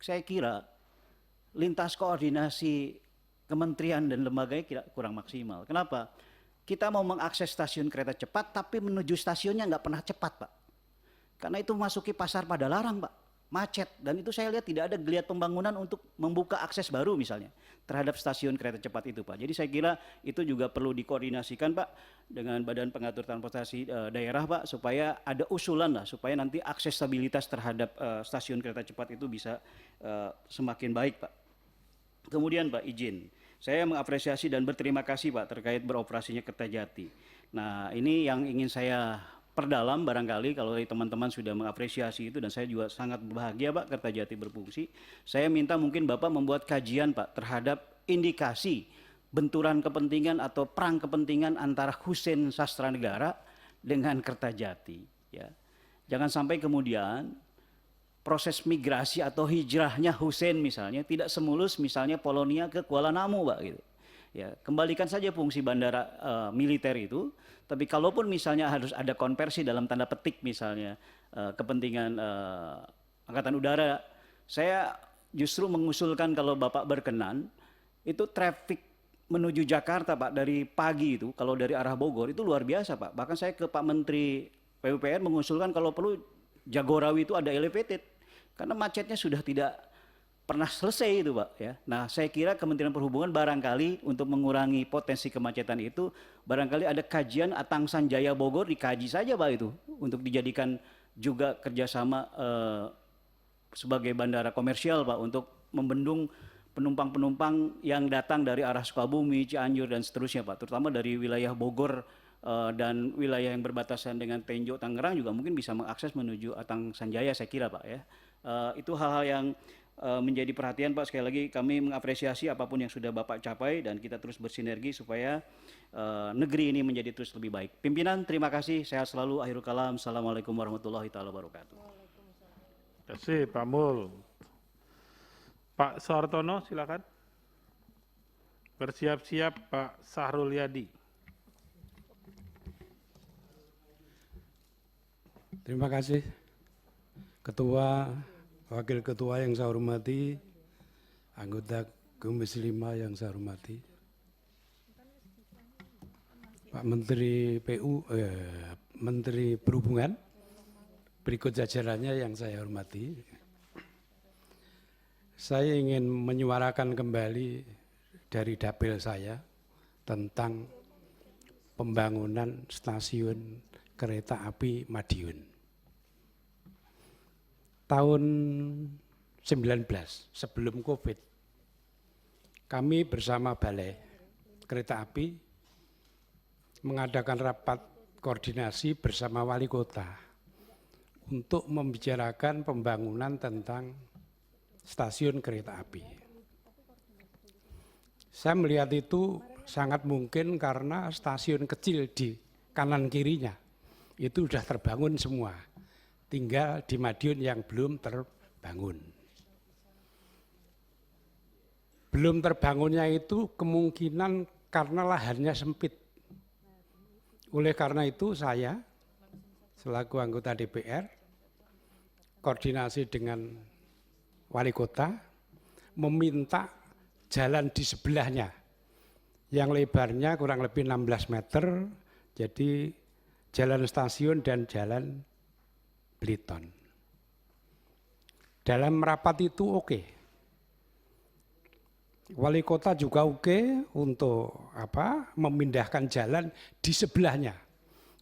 saya kira lintas koordinasi kementerian dan lembaganya kurang maksimal. Kenapa? Kita mau mengakses stasiun kereta cepat, tapi menuju stasiunnya nggak pernah cepat, Pak. Karena itu masuki pasar Padalarang, Pak, macet. Dan itu saya lihat tidak ada geliat pembangunan untuk membuka akses baru misalnya terhadap stasiun kereta cepat itu, Pak. Jadi saya kira itu juga perlu dikoordinasikan, Pak, dengan Badan Pengatur Transportasi Daerah, Pak, supaya ada usulan lah, supaya nanti aksesabilitas terhadap stasiun kereta cepat itu bisa semakin baik, Pak. Kemudian, Pak, izin, saya mengapresiasi dan berterima kasih, Pak, terkait beroperasinya Kertajati. Nah, ini yang ingin saya perdalam barangkali kalau teman-teman sudah mengapresiasi itu, dan saya juga sangat bahagia, Pak, Kertajati berfungsi. Saya minta mungkin Bapak membuat kajian, Pak, terhadap indikasi benturan kepentingan atau perang kepentingan antara Hussein Sastra Negara dengan Kertajati, ya. Jangan sampai kemudian proses migrasi atau hijrahnya Hussein misalnya tidak semulus misalnya Polonia ke Kuala Namu, Pak, gitu. Ya, kembalikan saja fungsi bandara militer itu, tapi kalaupun misalnya harus ada konversi dalam tanda petik misalnya kepentingan Angkatan Udara, saya justru mengusulkan kalau Bapak berkenan, itu traffic menuju Jakarta, Pak, dari pagi itu, kalau dari arah Bogor itu luar biasa, Pak. Bahkan saya ke Pak Menteri PUPR mengusulkan kalau perlu Jagorawi itu ada elevated. karena macetnya sudah tidak pernah selesai itu Pak ya. Nah saya kira Kementerian Perhubungan barangkali untuk mengurangi potensi kemacetan itu barangkali ada kajian Atang Sanjaya Bogor dikaji saja Pak itu untuk dijadikan juga kerjasama sebagai bandara komersial Pak untuk membendung penumpang-penumpang yang datang dari arah Sukabumi, Cianjur dan seterusnya Pak, terutama dari wilayah Bogor dan wilayah yang berbatasan dengan Tenjo, Tangerang juga mungkin bisa mengakses menuju Atang Sanjaya saya kira Pak ya. Itu hal-hal yang menjadi perhatian Pak. Sekali lagi kami mengapresiasi apapun yang sudah Bapak capai dan kita terus bersinergi supaya negeri ini menjadi terus lebih baik. Pimpinan terima kasih, sehat selalu, akhirul kalam. Assalamualaikum warahmatullahi wabarakatuh. Terima kasih Pak Mul. Pak Sartono silakan. Bersiap-siap Pak Sahrul Yadi. Terima kasih Ketua, Wakil Ketua yang saya hormati, anggota Komisi 5 yang saya hormati, Pak Menteri Menteri Perhubungan, berikut jajarannya yang saya hormati. Saya ingin menyuarakan kembali dari dapil saya tentang pembangunan stasiun kereta api Madiun. Tahun 19 sebelum Covid, kami bersama Balai Kereta Api mengadakan rapat koordinasi bersama wali kota untuk membicarakan pembangunan tentang stasiun kereta api. Saya melihat itu sangat mungkin karena stasiun kecil di kanan kirinya itu sudah terbangun semua. Tinggal di Madiun yang belum terbangun. Belum terbangunnya itu kemungkinan karena lahannya sempit. Oleh karena itu saya selaku anggota DPR koordinasi dengan wali kota meminta jalan di sebelahnya yang lebarnya kurang lebih 16 meter, jadi jalan stasiun dan jalan Bliton. Dalam rapat itu oke. Wali kota juga oke untuk memindahkan jalan di sebelahnya.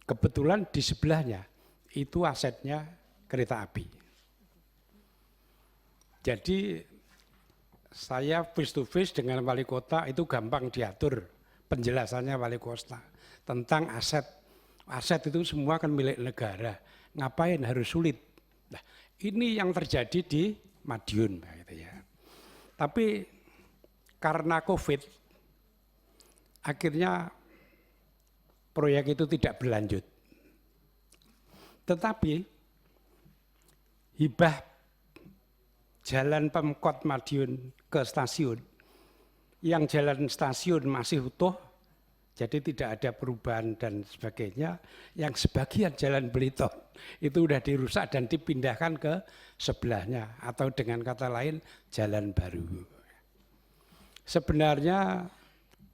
Kebetulan di sebelahnya itu asetnya kereta api. Jadi saya face to face dengan wali kota itu gampang diatur penjelasannya wali kota tentang aset. Aset itu semua kan milik negara. Ngapain harus sulit? Nah, ini yang terjadi di Madiun, gitu ya. Tapi karena Covid, akhirnya proyek itu tidak berlanjut. Tetapi hibah jalan Pemkot Madiun ke stasiun, yang jalan stasiun masih utuh, jadi tidak ada perubahan dan sebagainya. Yang sebagian jalan Bliton itu sudah dirusak dan dipindahkan ke sebelahnya atau dengan kata lain jalan baru. Sebenarnya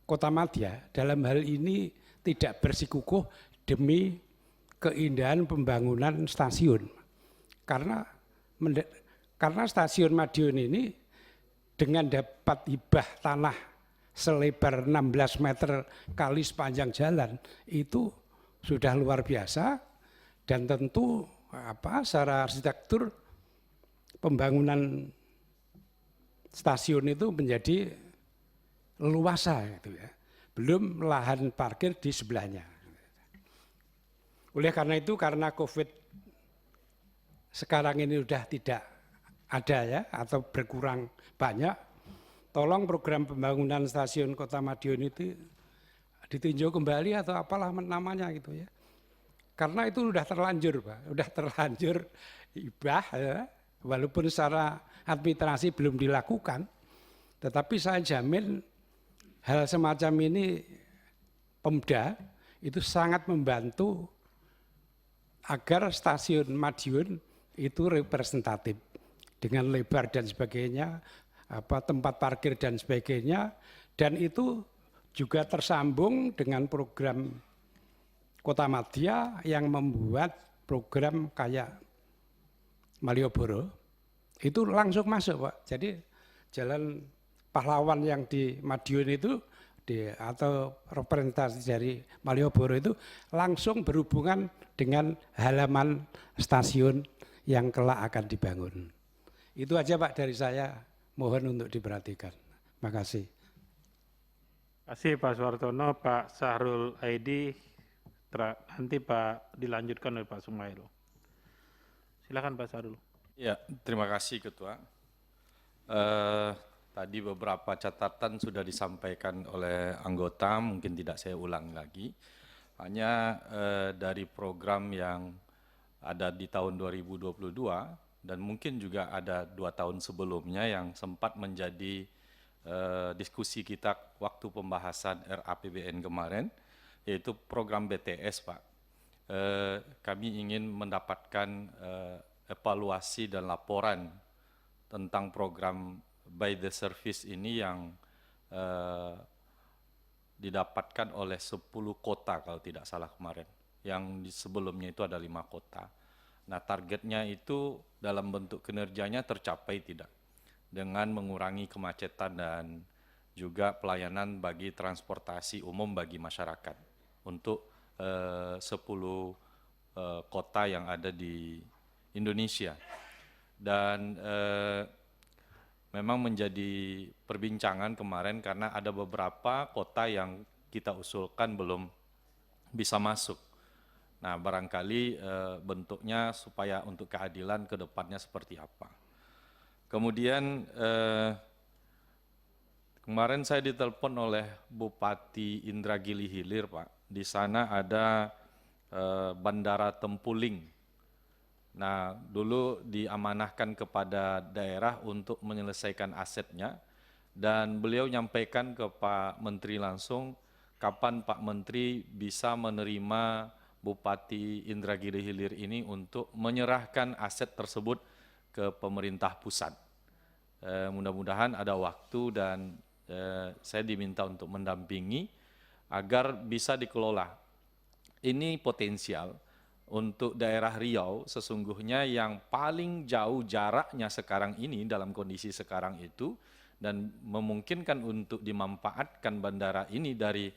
Kota Madya dalam hal ini tidak bersikukuh demi keindahan pembangunan stasiun. Karena stasiun Madiun ini dengan dapat hibah tanah selebar 16 meter kali sepanjang jalan itu sudah luar biasa dan tentu secara arsitektur pembangunan stasiun itu menjadi leluasa gitu ya. Belum lahan parkir di sebelahnya. Oleh karena itu karena Covid sekarang ini sudah tidak ada ya atau berkurang banyak, tolong program pembangunan stasiun Kota Madiun itu ditinjau kembali atau apalah namanya gitu ya. Karena itu sudah terlanjur Pak, sudah terlanjur hibah ya, walaupun secara administrasi belum dilakukan, tetapi saya jamin hal semacam ini Pemda itu sangat membantu agar stasiun Madiun itu representatif dengan lebar dan sebagainya, tempat parkir dan sebagainya, dan itu juga tersambung dengan program Kota Madya yang membuat program kayak Malioboro itu langsung masuk Pak. Jadi jalan pahlawan yang di Madiun itu atau representasi dari Malioboro itu langsung berhubungan dengan halaman stasiun yang kelak akan dibangun. Itu aja Pak dari saya, mohon untuk diperhatikan. Terima kasih. Terima kasih Pak Suartono. Pak Sahrul Aidi, nanti Pak dilanjutkan oleh Pak Sumail. Silakan Pak Sahrul. Ya, terima kasih Ketua. Tadi beberapa catatan sudah disampaikan oleh anggota, mungkin tidak saya ulang lagi. Hanya dari program yang ada di tahun 2022 dan mungkin juga ada 2 tahun sebelumnya yang sempat menjadi diskusi kita waktu pembahasan RAPBN kemarin, yaitu program BTS Pak. Kami ingin mendapatkan evaluasi dan laporan tentang program by the service ini yang didapatkan oleh 10 kota kalau tidak salah kemarin. Yang sebelumnya itu ada 5 kota. Nah targetnya itu dalam bentuk kinerjanya tercapai tidak? Dengan mengurangi kemacetan dan juga pelayanan bagi transportasi umum bagi masyarakat untuk 10 kota yang ada di Indonesia. Dan memang menjadi perbincangan kemarin karena ada beberapa kota yang kita usulkan belum bisa masuk. Nah barangkali bentuknya supaya untuk keadilan ke depannya seperti apa. Kemudian kemarin saya ditelepon oleh Bupati Indragiri Hilir Pak. Di sana ada Bandara Tempuling. Nah, dulu diamanahkan kepada daerah untuk menyelesaikan asetnya dan beliau nyampaikan ke Pak Menteri langsung kapan Pak Menteri bisa menerima Bupati Indragiri Hilir ini untuk menyerahkan aset tersebut ke pemerintah pusat. Mudah-mudahan ada waktu dan saya diminta untuk mendampingi agar bisa dikelola. Ini potensial. Untuk daerah Riau sesungguhnya yang paling jauh jaraknya sekarang ini dalam kondisi sekarang itu dan memungkinkan untuk dimanfaatkan bandara ini dari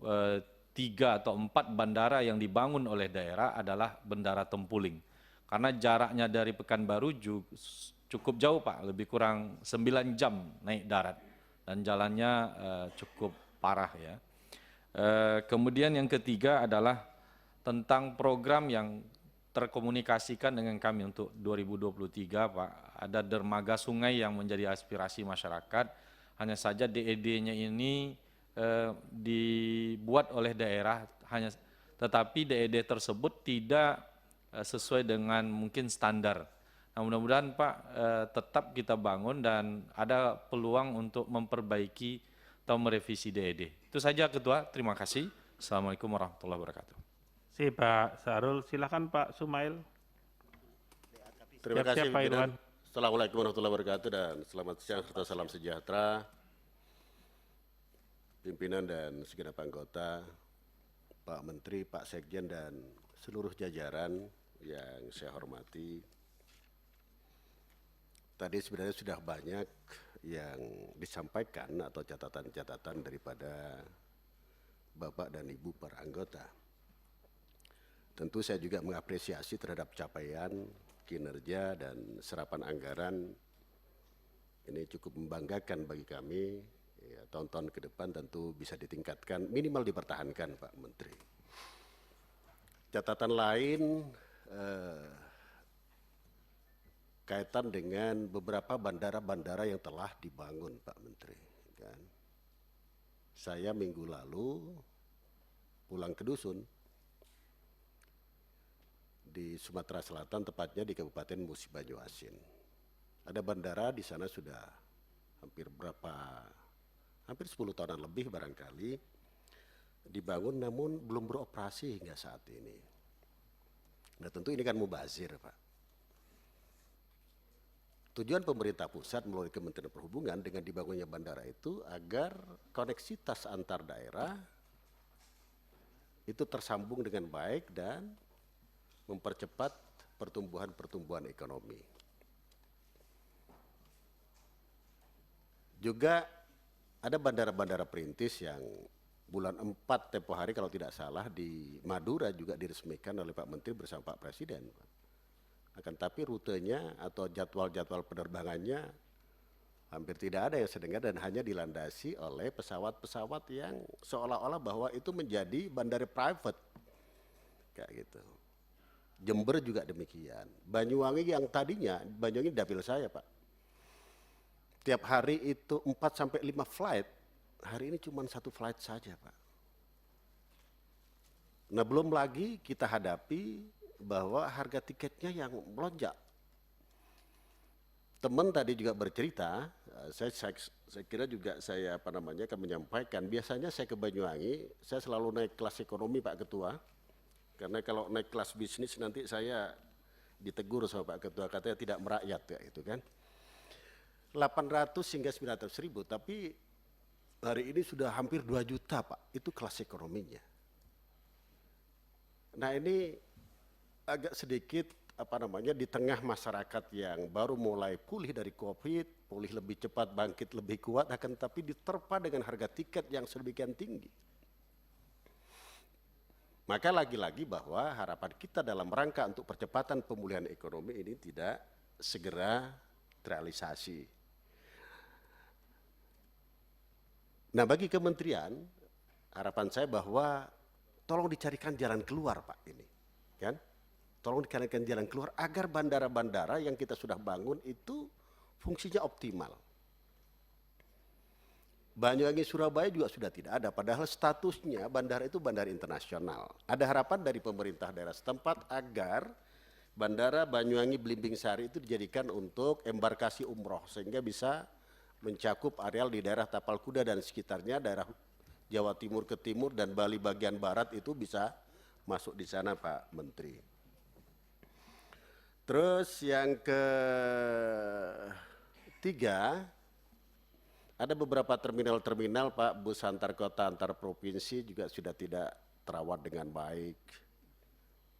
3 atau 4 bandara yang dibangun oleh daerah adalah Bandara Tempuling. Karena jaraknya dari Pekanbaru cukup jauh Pak, lebih kurang 9 jam naik darat dan jalannya cukup parah ya. Kemudian yang ketiga adalah tentang program yang terkomunikasikan dengan kami untuk 2023 Pak. Ada dermaga sungai yang menjadi aspirasi masyarakat. Hanya saja DED-nya ini dibuat oleh daerah, tetapi DED tersebut tidak sesuai dengan mungkin standar. Nah mudah-mudahan Pak tetap kita bangun dan ada peluang untuk memperbaiki atau merevisi DED. Itu saja Ketua, terima kasih. Assalamualaikum warahmatullahi wabarakatuh. Si Pak Sahrul, silakan Pak Sumail. Terima kasih Pak Irwan. Assalamualaikum warahmatullahi wabarakatuh dan selamat siang serta salam sejahtera. Pimpinan dan segenap anggota, Pak Menteri, Pak Sekjen dan seluruh jajaran yang saya hormati. Tadi sebenarnya sudah banyak yang disampaikan atau catatan-catatan daripada Bapak dan Ibu para anggota. Tentu saya juga mengapresiasi terhadap capaian, kinerja, dan serapan anggaran. Ini cukup membanggakan bagi kami. Ya, tahun-tahun ke depan tentu bisa ditingkatkan, minimal dipertahankan Pak Menteri. Catatan lain kaitan dengan beberapa bandara-bandara yang telah dibangun Pak Menteri. Kan? Saya minggu lalu pulang ke dusun, di Sumatera Selatan, tepatnya di Kabupaten Musi Banyuasin. Ada bandara di sana sudah hampir 10 tahunan lebih barangkali dibangun namun belum beroperasi hingga saat ini. Nah tentu ini kan mubazir Pak. Tujuan pemerintah pusat melalui Kementerian Perhubungan dengan dibangunnya bandara itu agar koneksitas antar daerah itu tersambung dengan baik dan mempercepat pertumbuhan ekonomi. Juga ada bandara-bandara perintis yang bulan 4 tempo hari kalau tidak salah di Madura juga diresmikan oleh Pak Menteri bersama Pak Presiden. Akan tapi rutenya atau jadwal-jadwal penerbangannya hampir tidak ada yang saya dengar dan hanya dilandasi oleh pesawat-pesawat yang seolah-olah bahwa itu menjadi bandara private. Kayak gitu. Jember juga demikian. Banyuwangi yang tadinya, Banyuwangi dapil saya Pak. Tiap hari itu 4-5 flight, hari ini cuma 1 flight saja Pak. Nah belum lagi kita hadapi bahwa harga tiketnya yang melonjak. Teman tadi juga bercerita, saya kira juga saya akan menyampaikan, biasanya saya ke Banyuwangi, saya selalu naik kelas ekonomi Pak Ketua, karena kalau naik kelas bisnis nanti saya ditegur sama Pak Ketua, katanya tidak merakyat ya itu kan. 800 hingga 900 ribu, tapi hari ini sudah hampir 2 juta Pak, itu kelas ekonominya. Nah ini agak sedikit di tengah masyarakat yang baru mulai pulih dari COVID, pulih lebih cepat, bangkit lebih kuat, akan tapi diterpa dengan harga tiket yang sedemikian tinggi. Maka lagi-lagi bahwa harapan kita dalam rangka untuk percepatan pemulihan ekonomi ini tidak segera terrealisasi. Nah bagi kementerian, harapan saya bahwa tolong dicarikan jalan keluar Pak ini. Kan? Tolong dicarikan jalan keluar agar bandara-bandara yang kita sudah bangun itu fungsinya optimal. Banyuwangi Surabaya juga sudah tidak ada, padahal statusnya bandara itu bandara internasional. Ada harapan dari pemerintah daerah setempat agar bandara Banyuwangi Belimbing Sari itu dijadikan untuk embarkasi umroh, sehingga bisa mencakup areal di daerah Tapal Kuda dan sekitarnya, daerah Jawa Timur ke timur dan Bali bagian barat itu bisa masuk di sana Pak Menteri. Terus yang ketiga, ada beberapa terminal-terminal Pak, bus antar kota, antar provinsi juga sudah tidak terawat dengan baik.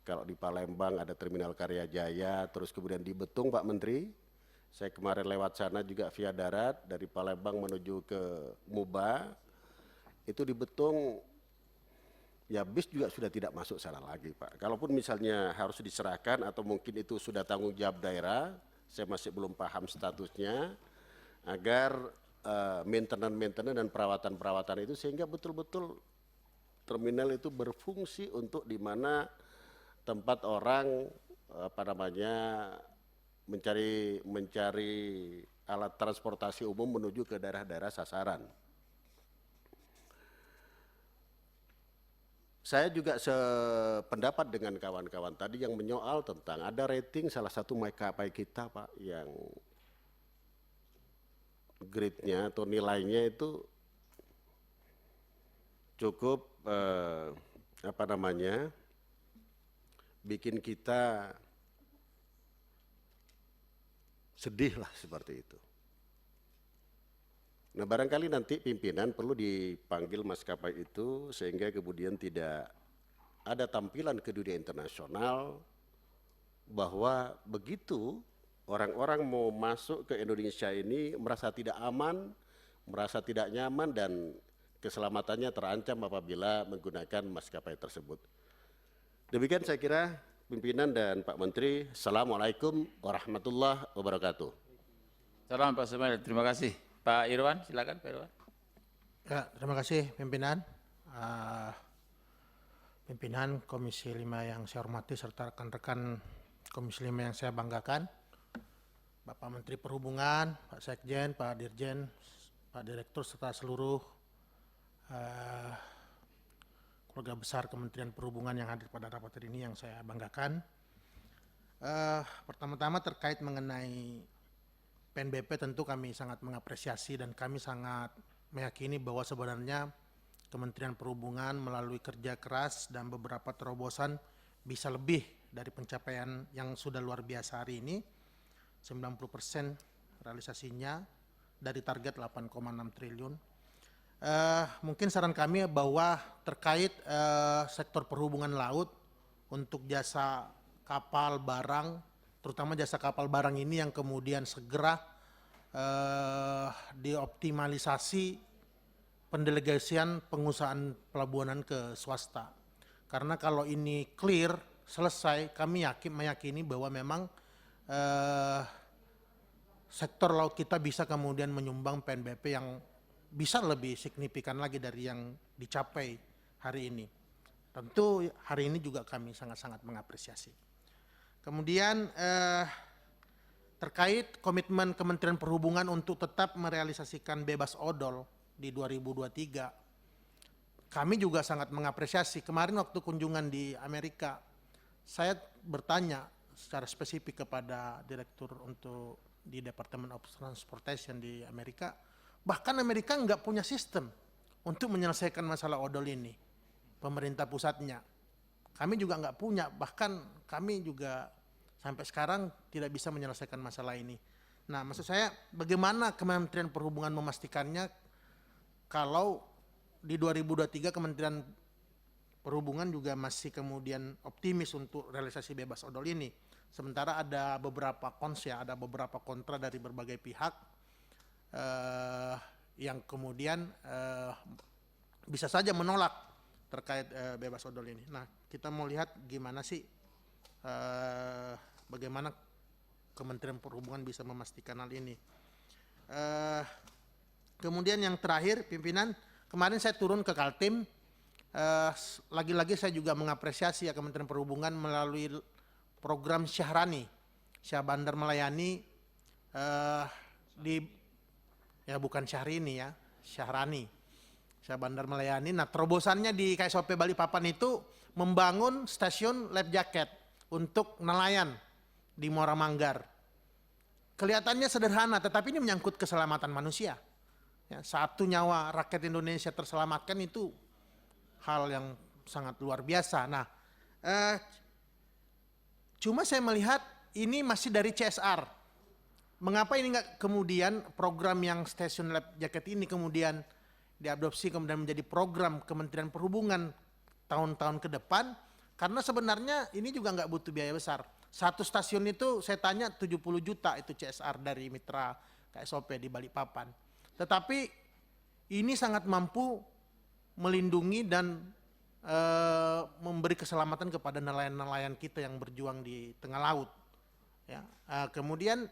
Kalau di Palembang ada terminal Karya Jaya, terus kemudian di Betung Pak Menteri, saya kemarin lewat sana juga via darat, dari Palembang menuju ke Muba, itu di Betung, ya bis juga sudah tidak masuk sana lagi Pak. Kalaupun misalnya harus diserahkan atau mungkin itu sudah tanggung jawab daerah, saya masih belum paham statusnya, agar maintenance dan perawatan itu sehingga betul-betul terminal itu berfungsi untuk di mana tempat orang mencari alat transportasi umum menuju ke daerah-daerah sasaran. Saya juga sependapat dengan kawan-kawan tadi yang menyoal tentang ada rating salah satu maskapai kita Pak yang grade-nya atau nilainya itu cukup bikin kita sedih lah seperti itu. Nah barangkali nanti pimpinan perlu dipanggil maskapai itu sehingga kemudian tidak ada tampilan ke dunia internasional bahwa begitu orang-orang mau masuk ke Indonesia ini merasa tidak aman, merasa tidak nyaman dan keselamatannya terancam apabila menggunakan maskapai tersebut. Demikian saya kira pimpinan dan Pak Menteri. Assalamualaikum warahmatullahi wabarakatuh. Salam Pak Sumail, terima kasih. Pak Irwan, silakan Pak Irwan. Ya, terima kasih pimpinan. Pimpinan Komisi 5 yang saya hormati serta rekan-rekan Komisi 5 yang saya banggakan. Bapak Menteri Perhubungan, Pak Sekjen, Pak Dirjen, Pak Direktur serta seluruh keluarga besar Kementerian Perhubungan yang hadir pada rapat hari ini yang saya banggakan. Pertama-tama terkait mengenai PNBP tentu kami sangat mengapresiasi dan kami sangat meyakini bahwa sebenarnya Kementerian Perhubungan melalui kerja keras dan beberapa terobosan bisa lebih dari pencapaian yang sudah luar biasa hari ini. 90% realisasinya dari target 8,6 triliun. Mungkin saran kami bahwa terkait sektor perhubungan laut untuk jasa kapal barang, terutama jasa kapal barang ini yang kemudian segera dioptimalisasi pendelegasian pengusahaan pelabuhanan ke swasta. Karena kalau ini clear, selesai, kami meyakini bahwa memang sektor laut kita bisa kemudian menyumbang PNBP yang bisa lebih signifikan lagi dari yang dicapai hari ini. Tentu hari ini juga kami sangat-sangat mengapresiasi. Kemudian terkait komitmen Kementerian Perhubungan untuk tetap merealisasikan bebas odol di 2023, kami juga sangat mengapresiasi. Kemarin waktu kunjungan di Amerika, saya bertanya secara spesifik kepada direktur untuk di Department of Transportation di Amerika, bahkan Amerika nggak punya sistem untuk menyelesaikan masalah odol ini, pemerintah pusatnya. Kami juga nggak punya, bahkan kami juga sampai sekarang tidak bisa menyelesaikan masalah ini. Nah, maksud saya bagaimana Kementerian Perhubungan memastikannya kalau di 2023 Kementerian Perhubungan juga masih kemudian optimis untuk realisasi bebas odol ini. Sementara ada beberapa ada beberapa kontra dari berbagai pihak yang kemudian bisa saja menolak terkait bebas odol ini. Nah, kita mau lihat gimana sih bagaimana Kementerian Perhubungan bisa memastikan hal ini. Kemudian yang terakhir, pimpinan, kemarin saya turun ke Kaltim, lagi-lagi saya juga mengapresiasi ya Kementerian Perhubungan melalui program Syahrani, Syah Bandar Melayani, ya bukan Syahrini ya, Syahrani, Syah Bandar Melayani. Nah, terobosannya di KSOP Balikpapan itu membangun stasiun lap jaket untuk nelayan di Muara Manggar. Kelihatannya sederhana, tetapi ini menyangkut keselamatan manusia. Ya, 1 nyawa rakyat Indonesia terselamatkan itu hal yang sangat luar biasa. Nah, cuma saya melihat ini masih dari CSR. Mengapa ini nggak kemudian program yang stasiun lap jaket ini kemudian diadopsi kemudian menjadi program Kementerian Perhubungan tahun-tahun ke depan? Karena sebenarnya ini juga nggak butuh biaya besar. 1 stasiun itu saya tanya 70 juta itu CSR dari mitra KSOP di Balikpapan. Tetapi ini sangat mampu melindungi dan memberi keselamatan kepada nelayan-nelayan kita yang berjuang di tengah laut. Ya, kemudian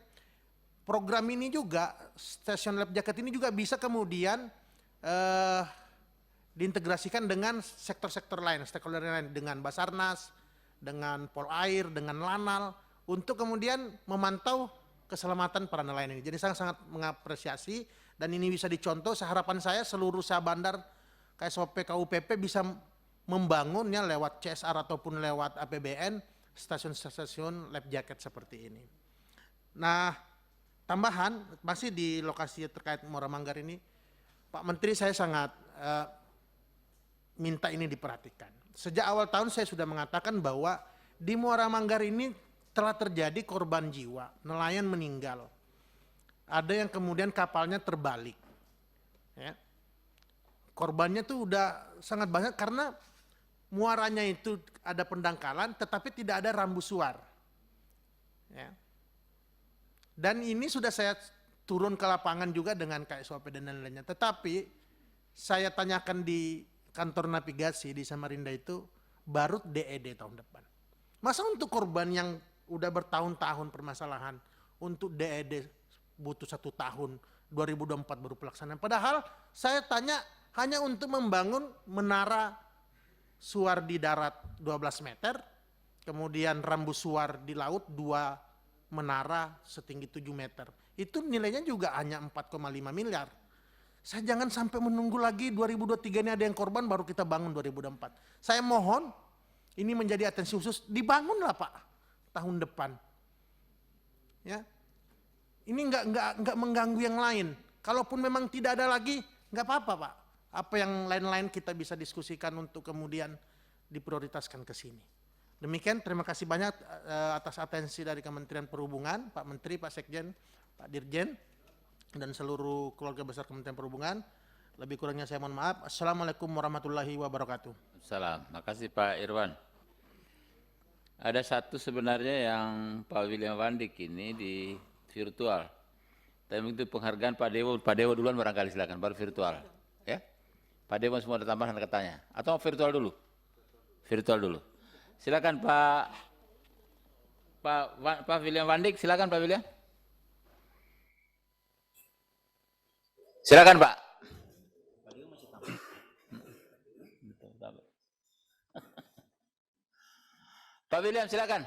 program ini juga, stasiun lap jaket ini juga bisa kemudian diintegrasikan dengan sektor-sektor lain, stakeholder lain, dengan Basarnas, dengan Polair, dengan Lanal, untuk kemudian memantau keselamatan para nelayan ini. Jadi sangat-sangat mengapresiasi dan ini bisa dicontoh. Harapan saya seluruh Syah Bandar, KSOP, KUPP bisa membangunnya lewat CSR ataupun lewat APBN stasiun-stasiun lap jaket seperti ini. Nah, tambahan masih di lokasi terkait Muara Manggar ini, Pak Menteri, saya sangat minta ini diperhatikan. Sejak awal tahun saya sudah mengatakan bahwa di Muara Manggar ini telah terjadi korban jiwa, nelayan meninggal. Ada yang kemudian kapalnya terbalik. Ya. Korbannya tuh udah sangat banyak karena muaranya itu ada pendangkalan tetapi tidak ada rambu suar. Ya. Dan ini sudah saya turun ke lapangan juga dengan KSOP dan lain-lainnya. Tetapi saya tanyakan di kantor navigasi di Samarinda itu baru DED tahun depan. Masa untuk korban yang udah bertahun-tahun permasalahan untuk DED butuh 1 tahun, 2024 baru pelaksanaan. Padahal saya tanya hanya untuk membangun menara suar di darat 12 meter, kemudian rambu suar di laut 2 menara setinggi 7 meter. Itu nilainya juga hanya 4,5 miliar. Saya jangan sampai menunggu lagi 2023 ini ada yang korban baru kita bangun 2024. Saya mohon ini menjadi atensi khusus, dibangunlah Pak tahun depan. Ya. Ini enggak mengganggu yang lain. Kalaupun memang tidak ada lagi, enggak apa-apa Pak. Apa yang lain-lain kita bisa diskusikan untuk kemudian diprioritaskan ke sini. Demikian, terima kasih banyak atas atensi dari Kementerian Perhubungan, Pak Menteri, Pak Sekjen, Pak Dirjen, dan seluruh keluarga besar Kementerian Perhubungan. Lebih kurangnya saya mohon maaf. Assalamualaikum warahmatullahi wabarakatuh. Salam. Makasih Pak Irwan. Ada satu sebenarnya yang Pak William Wandik ini di virtual. Tapi itu penghargaan Pak Dewo duluan barangkali silakan, baru virtual. Ya, Pak Dewo semua ada tambahan katanya. Atau virtual dulu? Virtual dulu. Silakan Pak William Wandik, silakan Pak William. Silakan Pak. Pak William silakan.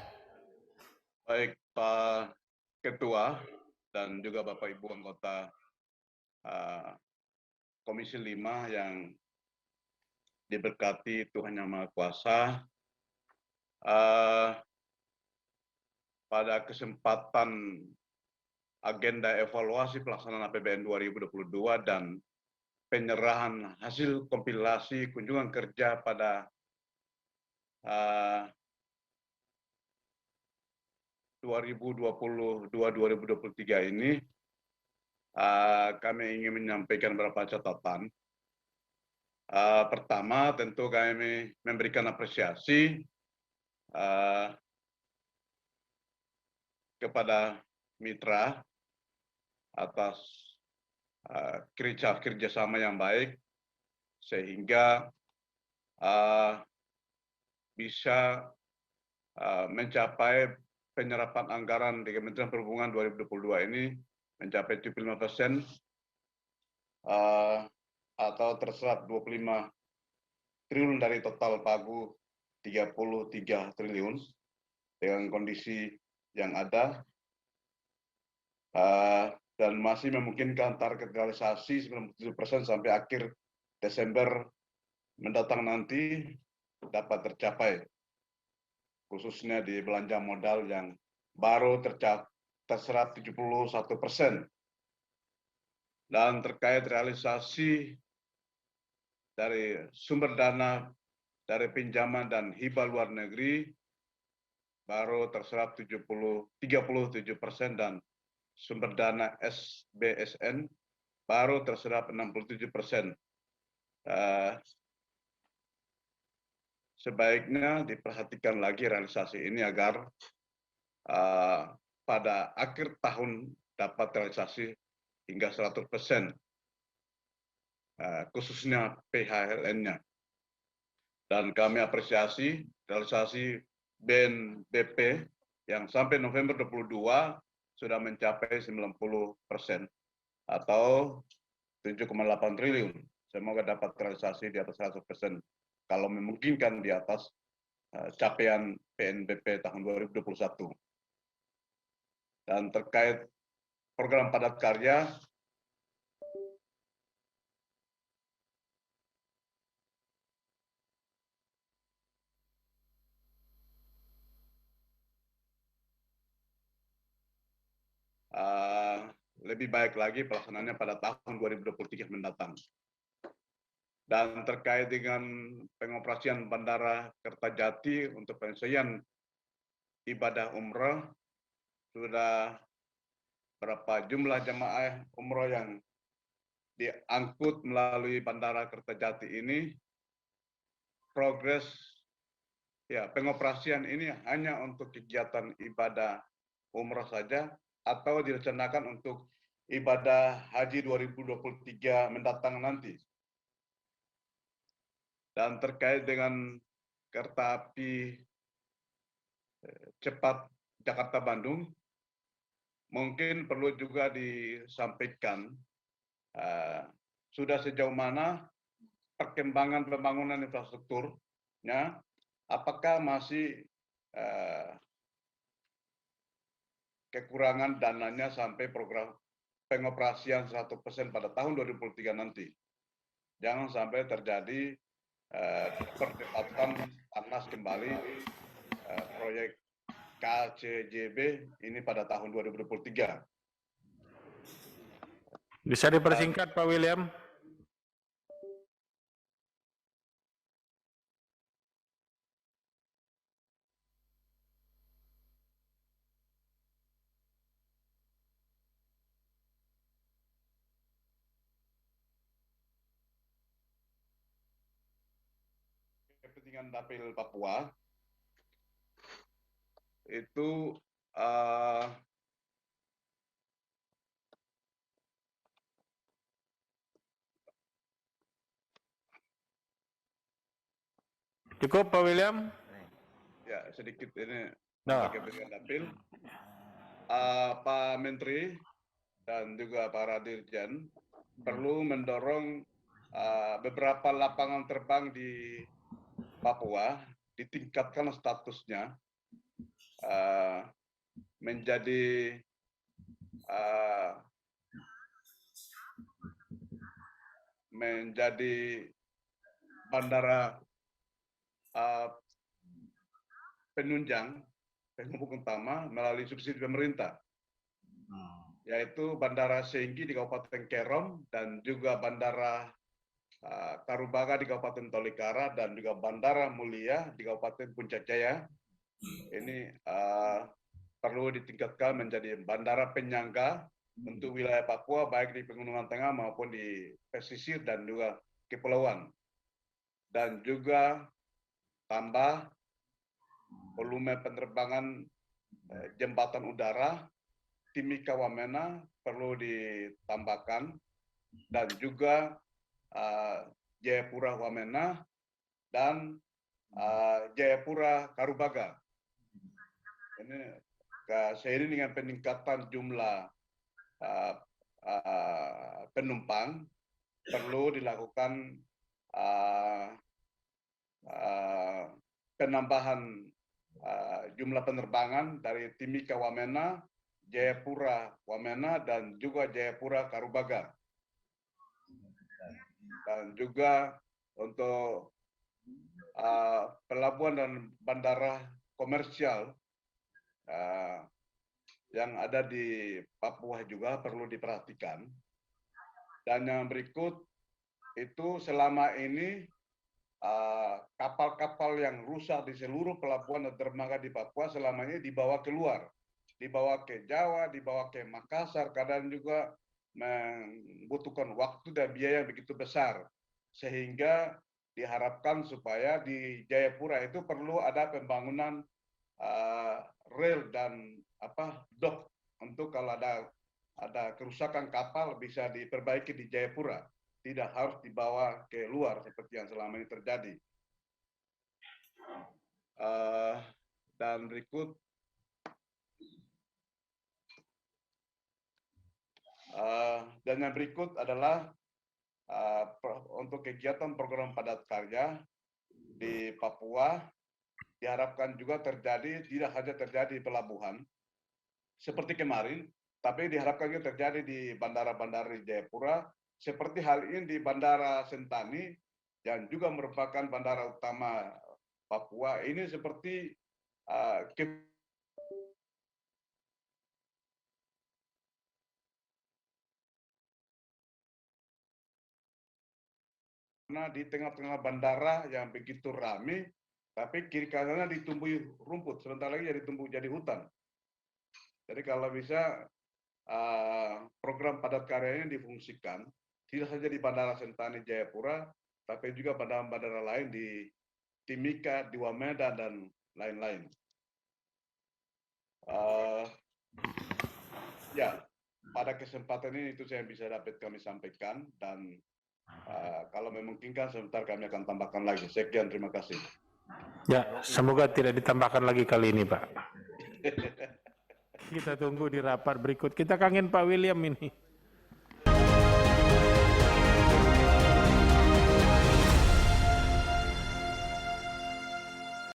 Baik Pak Ketua dan juga Bapak Ibu anggota Komisi 5 yang diberkati Tuhan Yang Maha Kuasa. Pada kesempatan agenda evaluasi pelaksanaan APBN 2022 dan penyerahan hasil kompilasi kunjungan kerja pada 2022-2023 ini, kami ingin menyampaikan beberapa catatan. Pertama, tentu kami memberikan apresiasi kepada mitra atas kerjasama yang baik, sehingga bisa mencapai penyerapan anggaran di Kementerian Perhubungan 2022 ini mencapai 75%, atau terserap 25 triliun dari total pagu 33 triliun dengan kondisi yang ada, dan masih memungkinkan target realisasi 97% sampai akhir Desember mendatang nanti dapat tercapai, khususnya di belanja modal yang baru terserap 71%. Dan terkait realisasi dari sumber dana dari pinjaman dan hibah luar negeri baru terserap 37% dan sumber dana SBSN baru terserap 67%. Sebaiknya diperhatikan lagi realisasi ini agar pada akhir tahun dapat realisasi hingga 100%, khususnya PHLN-nya. Dan kami apresiasi realisasi BNPB yang sampai November 22 sudah mencapai 90% atau 7,8 triliun. Semoga dapat realisasi di atas 100%. Kalau memungkinkan di atas capaian PNBP tahun 2021. Dan terkait program padat karya, lebih baik lagi pelaksanaannya pada tahun 2023 mendatang. Dan terkait dengan pengoperasian Bandara Kertajati untuk penyelesaian ibadah umroh, sudah berapa jumlah jemaah umroh yang diangkut melalui Bandara Kertajati ini, progres pengoperasian ini hanya untuk kegiatan ibadah umroh saja atau direncanakan untuk ibadah haji 2023 mendatang nanti. Dan terkait dengan kereta api cepat Jakarta-Bandung, mungkin perlu juga disampaikan sudah sejauh mana perkembangan pembangunan infrastrukturnya, apakah masih kekurangan dananya sampai program pengoperasian 100% pada tahun 2023 nanti. Jangan sampai terjadi perdebatan panas kembali proyek KCJB ini pada tahun 2023. Bisa dipersingkat Pak William? Kepentingan Dapil Papua itu Cukup Pak William? Ya, sedikit ini Nah. sebagai berikan dapil. Pak Menteri dan juga para dirjen perlu mendorong beberapa lapangan terbang di Papua ditingkatkan statusnya menjadi bandara penunjang penghubung utama melalui subsidi pemerintah, yaitu Bandara Senggi di Kabupaten Kerom dan juga Bandara Karubaga di Kabupaten Tolikara dan juga Bandara Mulia di Kabupaten Puncak Jaya. Ini perlu ditingkatkan menjadi bandara penyangga untuk wilayah Papua, baik di Pegunungan Tengah maupun di pesisir dan juga kepulauan. Dan juga tambah volume penerbangan jembatan udara Timika Wamena perlu ditambahkan, dan juga Jayapura Wamena dan Jayapura Karubaga. Ini seiring dengan peningkatan jumlah penumpang, perlu dilakukan penambahan jumlah penerbangan dari Timika Wamena, Jayapura Wamena, dan juga Jayapura Karubaga. Dan juga untuk pelabuhan dan bandara komersial yang ada di Papua juga perlu diperhatikan. Dan yang berikut itu selama ini kapal-kapal yang rusak di seluruh pelabuhan dan dermaga di Papua selama ini dibawa keluar, dibawa ke Jawa, dibawa ke Makassar, kadang juga membutuhkan waktu dan biaya yang begitu besar, sehingga diharapkan supaya di Jayapura itu perlu ada pembangunan rel dan dok untuk kalau ada kerusakan kapal bisa diperbaiki di Jayapura. Tidak harus dibawa ke luar seperti yang selama ini terjadi. Dan berikut dan yang berikut adalah untuk kegiatan program padat karya di Papua diharapkan juga terjadi, tidak hanya terjadi di pelabuhan seperti kemarin, tapi diharapkan juga terjadi di bandara-bandara di Jayapura, seperti hal ini di Bandara Sentani yang juga merupakan bandara utama Papua. Ini seperti di tengah-tengah bandara yang begitu ramai, tapi kiri kanannya ditumbuhi rumput, sebentar lagi jadi hutan. Jadi kalau bisa program padat karya ini difungsikan, tidak saja di Bandara Sentani Jayapura, tapi juga bandara-bandara lain di Timika, di Wamena, dan lain-lain. Ya, pada kesempatan ini itu saya bisa dapat kami sampaikan, dan kalau memungkinkan sebentar kami akan tambahkan lagi. Sekian, terima kasih. Ya, semoga tidak ditambahkan lagi kali ini, Pak. Kita tunggu di rapat berikut. Kita kangen Pak William ini.